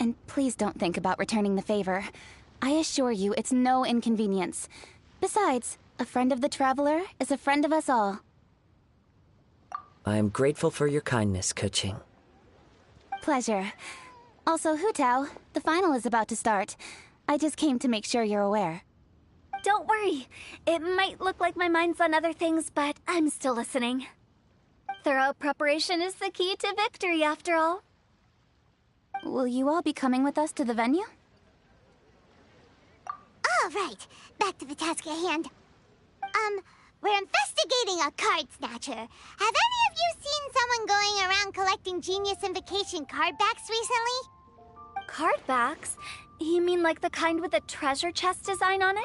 And please don't think about returning the favor. I assure you it's no inconvenience. Besides, a friend of the Traveler is a friend of us all. I am grateful for your kindness, Kuching. Pleasure. Also, Hutao, the final is about to start. I just came to make sure you're aware. Don't worry. It might look like my mind's on other things, but I'm still listening. Thorough preparation is the key to victory, after all. Will you all be coming with us to the venue? All right, back to the task at hand. We're investigating a card snatcher. Have any of you seen someone going around collecting Genius Invocation card backs recently? Card backs? You mean like the kind with a treasure chest design on it?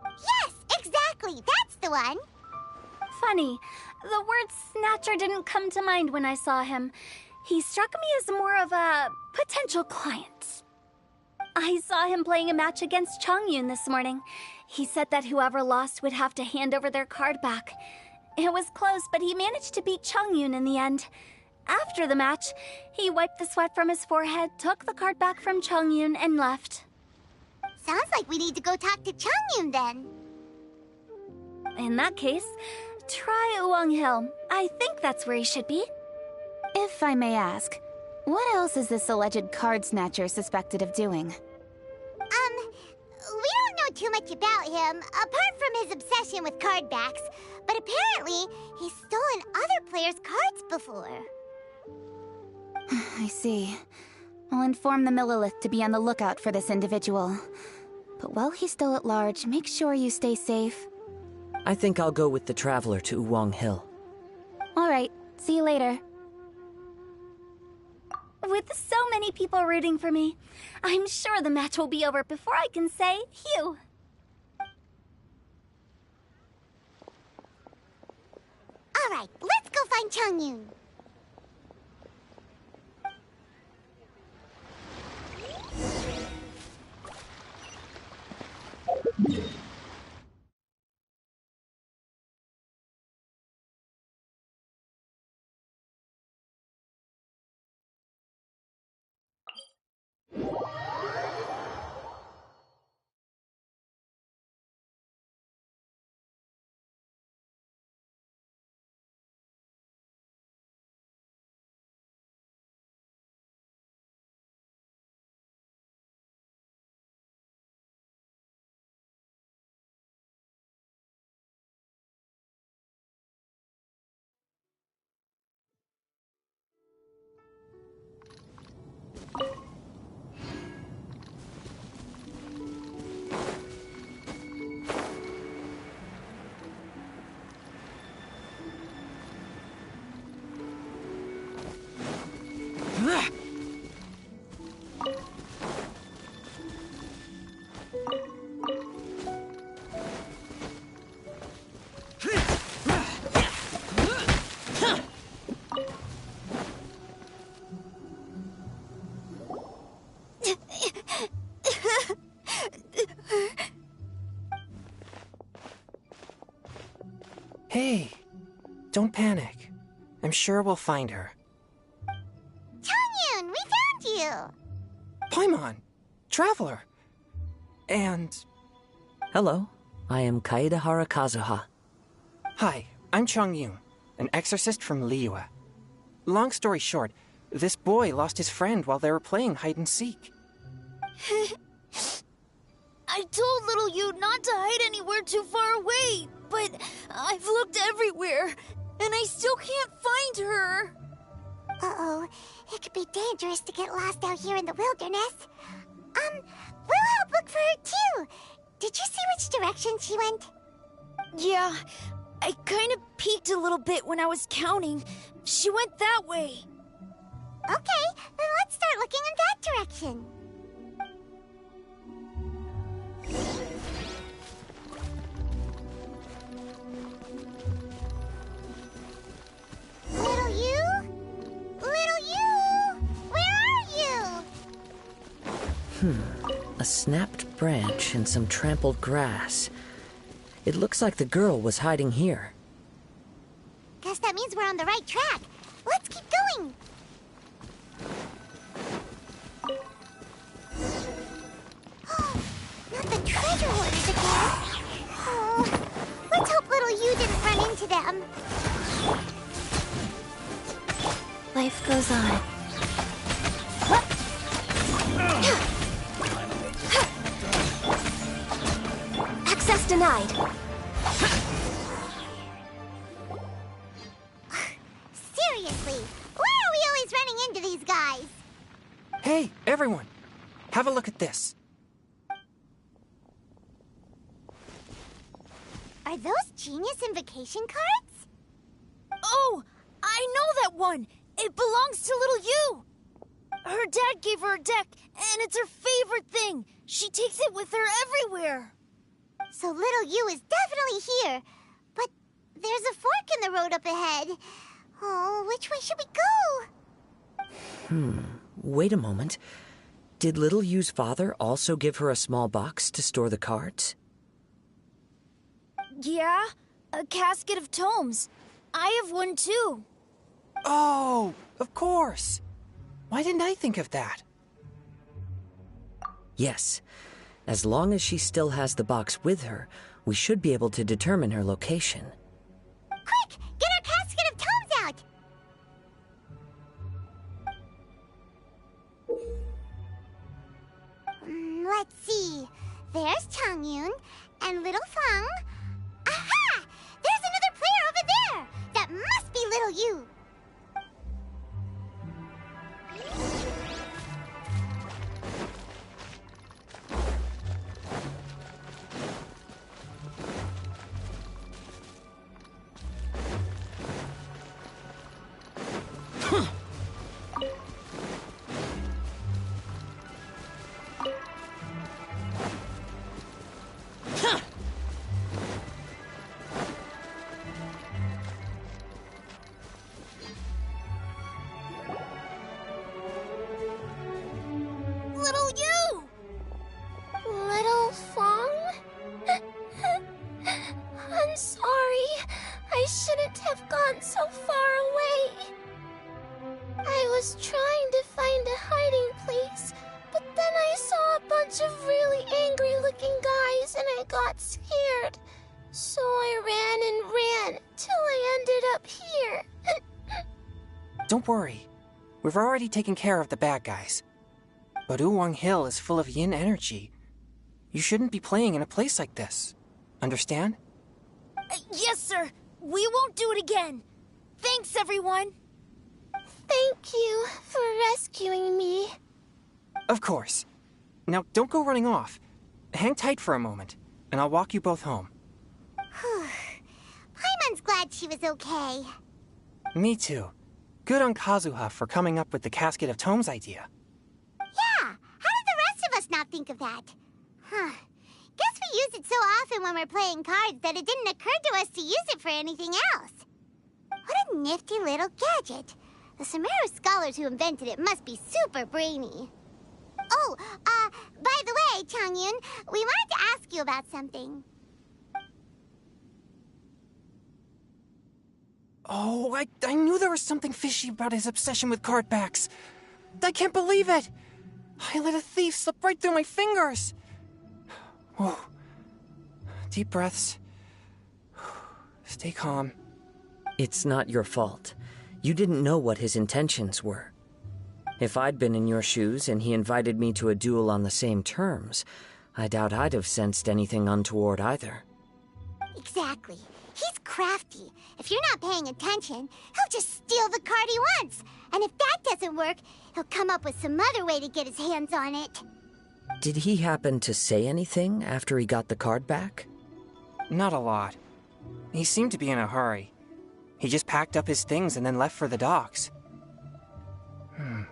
Yes, exactly, that's the one. Funny, the word snatcher didn't come to mind when I saw him. He struck me as more of a potential client. I saw him playing a match against Chongyun this morning. He said that whoever lost would have to hand over their card back. It was close, but he managed to beat Chongyun in the end. After the match, he wiped the sweat from his forehead, took the card back from Chongyun, and left. Sounds like we need to go talk to Chongyun then. In that case, try Uwang Hill. I think that's where he should be. If I may ask, what else is this alleged card snatcher suspected of doing? We don't know too much about him, apart from his obsession with card backs. But apparently, he's stolen other players' cards before. I see. I'll inform the Millilith to be on the lookout for this individual. But while he's still at large, make sure you stay safe. I think I'll go with the Traveler to Uwang Hill. All right, see you later. With so many people rooting for me, I'm sure the match will be over before I can say phew. Alright, let's go find Changyun. Hey, don't panic. I'm sure we'll find her. Changyun, we found you! Paimon, Traveler. And... Hello, I am Kaedahara Kazuha. Hi, I'm Changyun, an exorcist from Liyue. Long story short, this boy lost his friend while they were playing hide-and-seek. I told little you not to hide anywhere too far away, but I've looked everywhere, and I still can't find her. Uh-oh, it could be dangerous to get lost out here in the wilderness. We'll help look for her too. Did you see which direction she went? Yeah, I kind of peeked a little bit when I was counting. She went that way. Okay, then let's start looking in that direction. Little you? Little you? Where are you? A snapped branch and some trampled grass. It looks like the girl was hiding here. Guess that means we're on the right track. Let's keep going. Not the treasure hoarders again. Oh, let's hope little you didn't run into them. Life goes on. Access denied. Seriously, why are we always running into these guys? Hey, everyone! Have a look at this. Are those Genius Invocation cards? Oh, I know that one. It belongs to little you. Her dad gave her a deck, and it's her favorite thing. She takes it with her everywhere. So little you is definitely here. But there's a fork in the road up ahead. Oh, which way should we go? Wait a moment. Did Little Yu's father also give her a small box to store the cards? Yeah, a casket of tomes. I have one too. Oh, of course! Why didn't I think of that? Yes. As long as she still has the box with her, we should be able to determine her location. Quick, get our casket of tomes out! Let's see. There's Changyun and little Fang. Aha! There's another player over there! That must be little you! don't worry. We've already taken care of the bad guys. But Uwang Hill is full of yin energy. You shouldn't be playing in a place like this. Understand? Yes, sir. We won't do it again. Thanks, everyone. Thank you for rescuing me. Of course. Now, don't go running off. Hang tight for a moment, and I'll walk you both home. Paimon's glad she was okay. Me too. Good on Kazuha for coming up with the Casket of Tomes idea. Yeah, how did the rest of us not think of that? Huh. Guess we use it so often when we're playing cards that it didn't occur to us to use it for anything else. What a nifty little gadget. The Sumeru scholars who invented it must be super brainy. Oh, by the way, Changyun, we wanted to ask you about something. Oh, I knew there was something fishy about his obsession with card backs. I can't believe it! I let a thief slip right through my fingers! Oh, deep breaths. Stay calm. It's not your fault. You didn't know what his intentions were. If I'd been in your shoes and he invited me to a duel on the same terms, I doubt I'd have sensed anything untoward either. Exactly. He's crafty. If you're not paying attention, he'll just steal the card he wants. And if that doesn't work, he'll come up with some other way to get his hands on it. Did he happen to say anything after he got the card back? Not a lot. He seemed to be in a hurry. He just packed up his things and then left for the docks.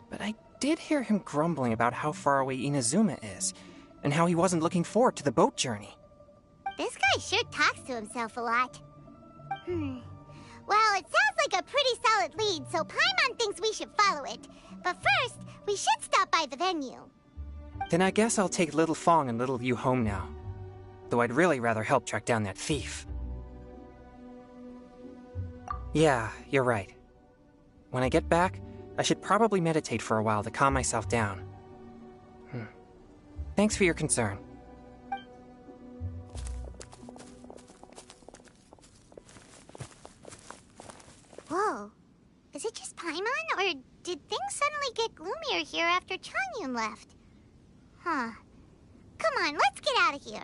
But I did hear him grumbling about how far away Inazuma is, and how he wasn't looking forward to the boat journey. This guy sure talks to himself a lot. Well, it sounds like a pretty solid lead, so Paimon thinks we should follow it. But first, we should stop by the venue. Then I guess I'll take Little Fong and Little Yu home now. Though I'd really rather help track down that thief. Yeah, you're right. When I get back, I should probably meditate for a while to calm myself down. Thanks for your concern. Whoa. Is it just Paimon, or did things suddenly get gloomier here after Changyun left? Huh. Come on, let's get out of here.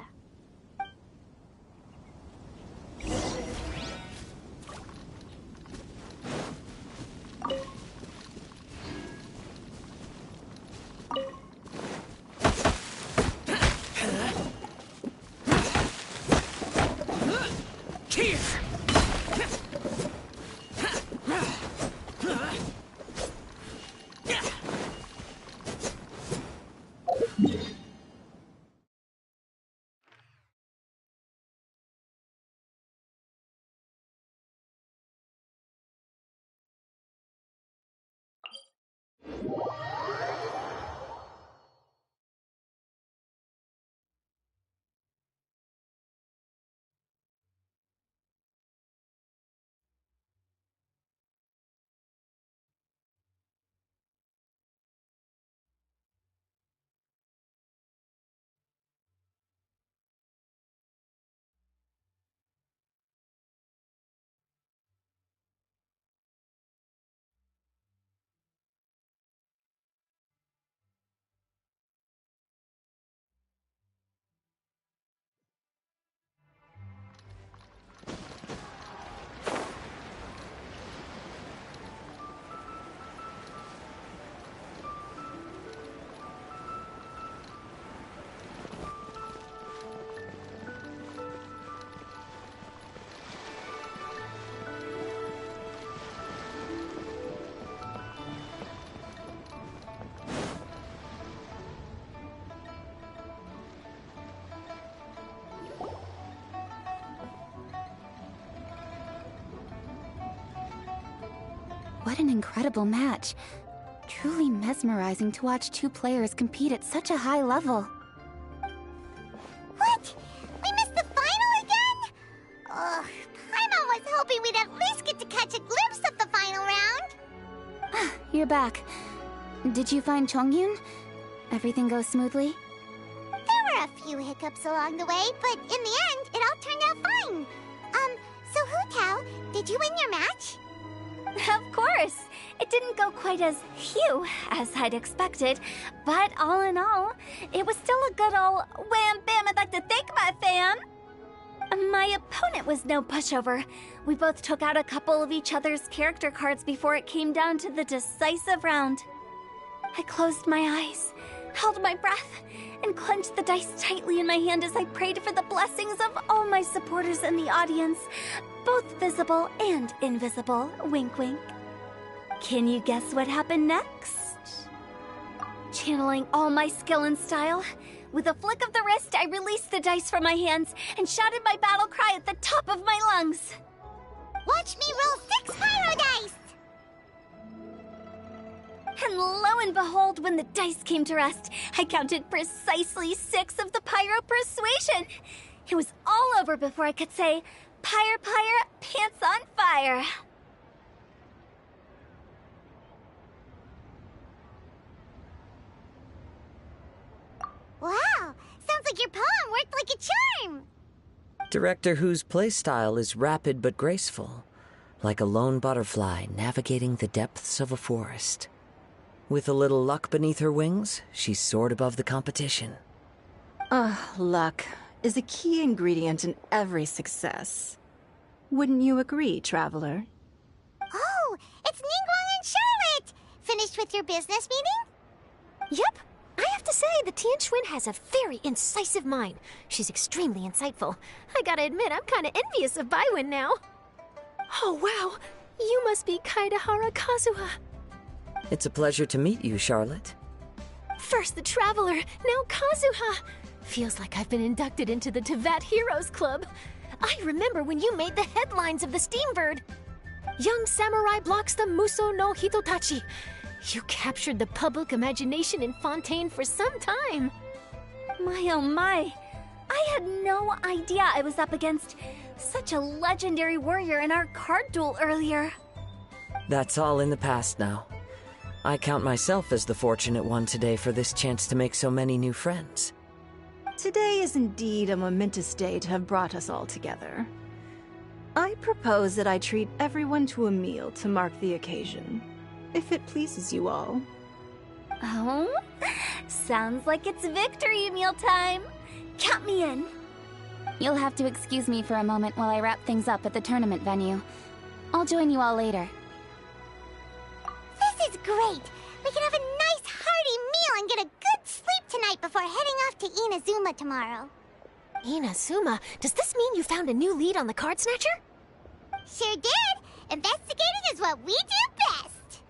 What an incredible match. Truly mesmerizing to watch two players compete at such a high level. What? We missed the final again? Ugh, Paimon was hoping we'd at least get to catch a glimpse of the final round. You're back. Did you find Chongyun? Everything go smoothly? There were a few hiccups along the way, but in the end, it all turned out fine. So Hu Tao, did you win your match? Of course! It didn't go quite as phew as I'd expected, but all in all, it was still a good ol' wham bam I'd like to thank my fam! My opponent was no pushover. We both took out a couple of each other's character cards before it came down to the decisive round. I closed my eyes, held my breath, and clenched the dice tightly in my hand as I prayed for the blessings of all my supporters in the audience, both visible and invisible. Wink, wink. Can you guess what happened next? Channeling all my skill and style, with a flick of the wrist, I released the dice from my hands and shouted my battle cry at the top of my lungs. Watch me roll 6 pyro dice! And lo and behold, when the dice came to rest, I counted precisely 6 of the pyro persuasion. It was all over before I could say, "Pyre, pyre, pants on fire." Wow! Sounds like your poem worked like a charm! Director Who's playstyle is rapid but graceful, like a lone butterfly navigating the depths of a forest. With a little luck beneath her wings, she soared above the competition. Luck is a key ingredient in every success. Wouldn't you agree, Traveler? Oh, it's Ningguang and Charlotte! Finished with your business meeting? Yep. I have to say, the Tianquan has a very incisive mind. She's extremely insightful. I gotta admit, I'm kinda envious of Baiwen now. Oh, wow. You must be Kaidahara Kazuha. It's a pleasure to meet you, Charlotte. First the Traveler, now Kazuha. Feels like I've been inducted into the Tevat Heroes Club. I remember when you made the headlines of the Steambird. Young samurai blocks the Muso no Hitotachi. You captured the public imagination in Fontaine for some time. My oh my. I had no idea I was up against such a legendary warrior in our card duel earlier. That's all in the past now. I count myself as the fortunate one today for this chance to make so many new friends. Today is indeed a momentous day to have brought us all together. I propose that I treat everyone to a meal to mark the occasion, if it pleases you all. Oh? Sounds like it's victory meal time. Count me in. You'll have to excuse me for a moment while I wrap things up at the tournament venue. I'll join you all later. This is great! We can have a nice hearty meal and get a good sleep tonight before heading off to Inazuma tomorrow. Inazuma? Does this mean you found a new lead on the Card Snatcher? Sure did! Investigating is what we do best!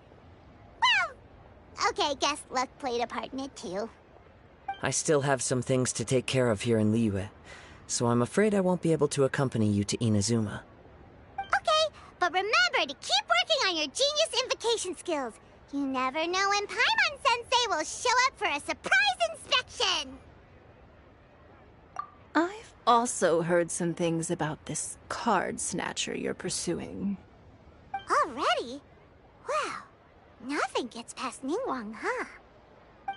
Well, okay, guess luck played a part in it too. I still have some things to take care of here in Liyue, so I'm afraid I won't be able to accompany you to Inazuma. Okay, but remember to keep working on your genius invocation skills. You never know when Paimon-sensei will show up for a surprise inspection! I've also heard some things about this card snatcher you're pursuing. Already? Wow, nothing gets past Ningguang, huh?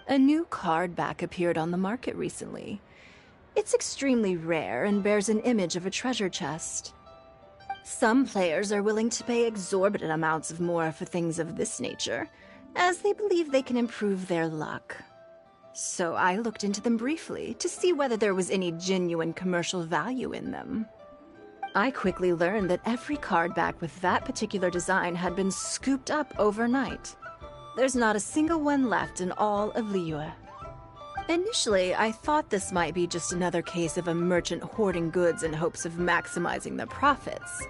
A new card back appeared on the market recently. It's extremely rare and bears an image of a treasure chest. Some players are willing to pay exorbitant amounts of more for things of this nature, as they believe they can improve their luck. So I looked into them briefly to see whether there was any genuine commercial value in them. I quickly learned that every card back with that particular design had been scooped up overnight. There's not a single one left in all of Liyue. Initially, I thought this might be just another case of a merchant hoarding goods in hopes of maximizing the profits.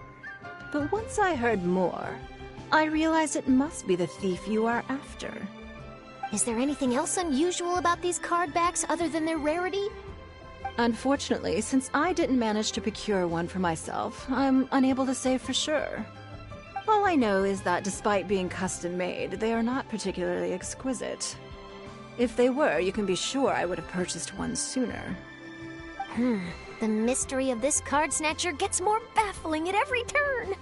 But once I heard more, I realized it must be the thief you are after. Is there anything else unusual about these card backs other than their rarity? Unfortunately, since I didn't manage to procure one for myself, I'm unable to say for sure. All I know is that despite being custom-made, they are not particularly exquisite. If they were, you can be sure I would have purchased one sooner. The mystery of this card snatcher gets more baffling at every turn.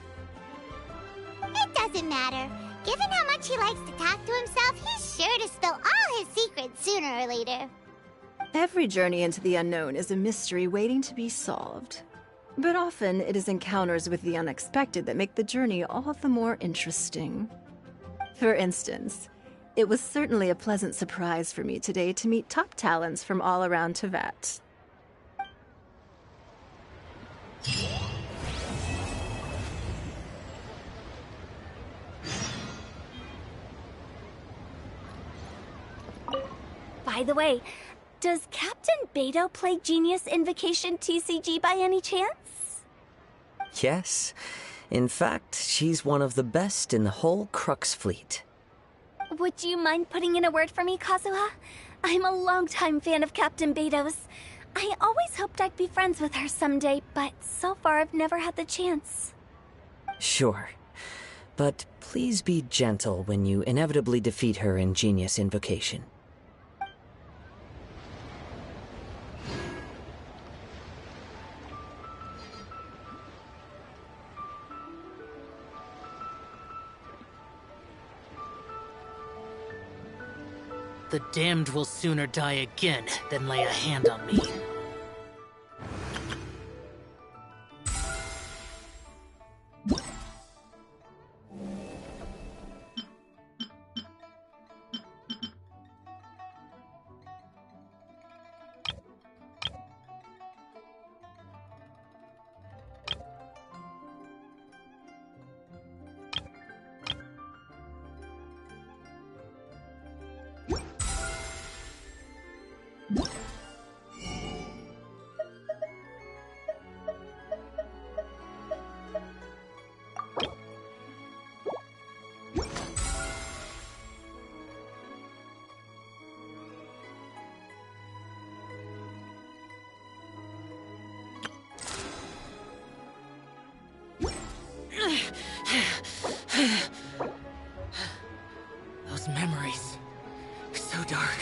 It doesn't matter. Given how much he likes to talk to himself, he's sure to spill all his secrets sooner or later. Every journey into the unknown is a mystery waiting to be solved. But often it is encounters with the unexpected that make the journey all the more interesting. For instance, it was certainly a pleasant surprise for me today to meet top talents from all around Teyvat. By the way, does Captain Beto play Genius Invocation TCG by any chance? Yes. In fact, she's one of the best in the whole Crux fleet. Would you mind putting in a word for me, Kazuha? I'm a longtime fan of Captain Beto's. I always hoped I'd be friends with her someday, but so far I've never had the chance. Sure. But please be gentle when you inevitably defeat her in Genius Invocation. The damned will sooner die again than lay a hand on me. Those memories, so dark.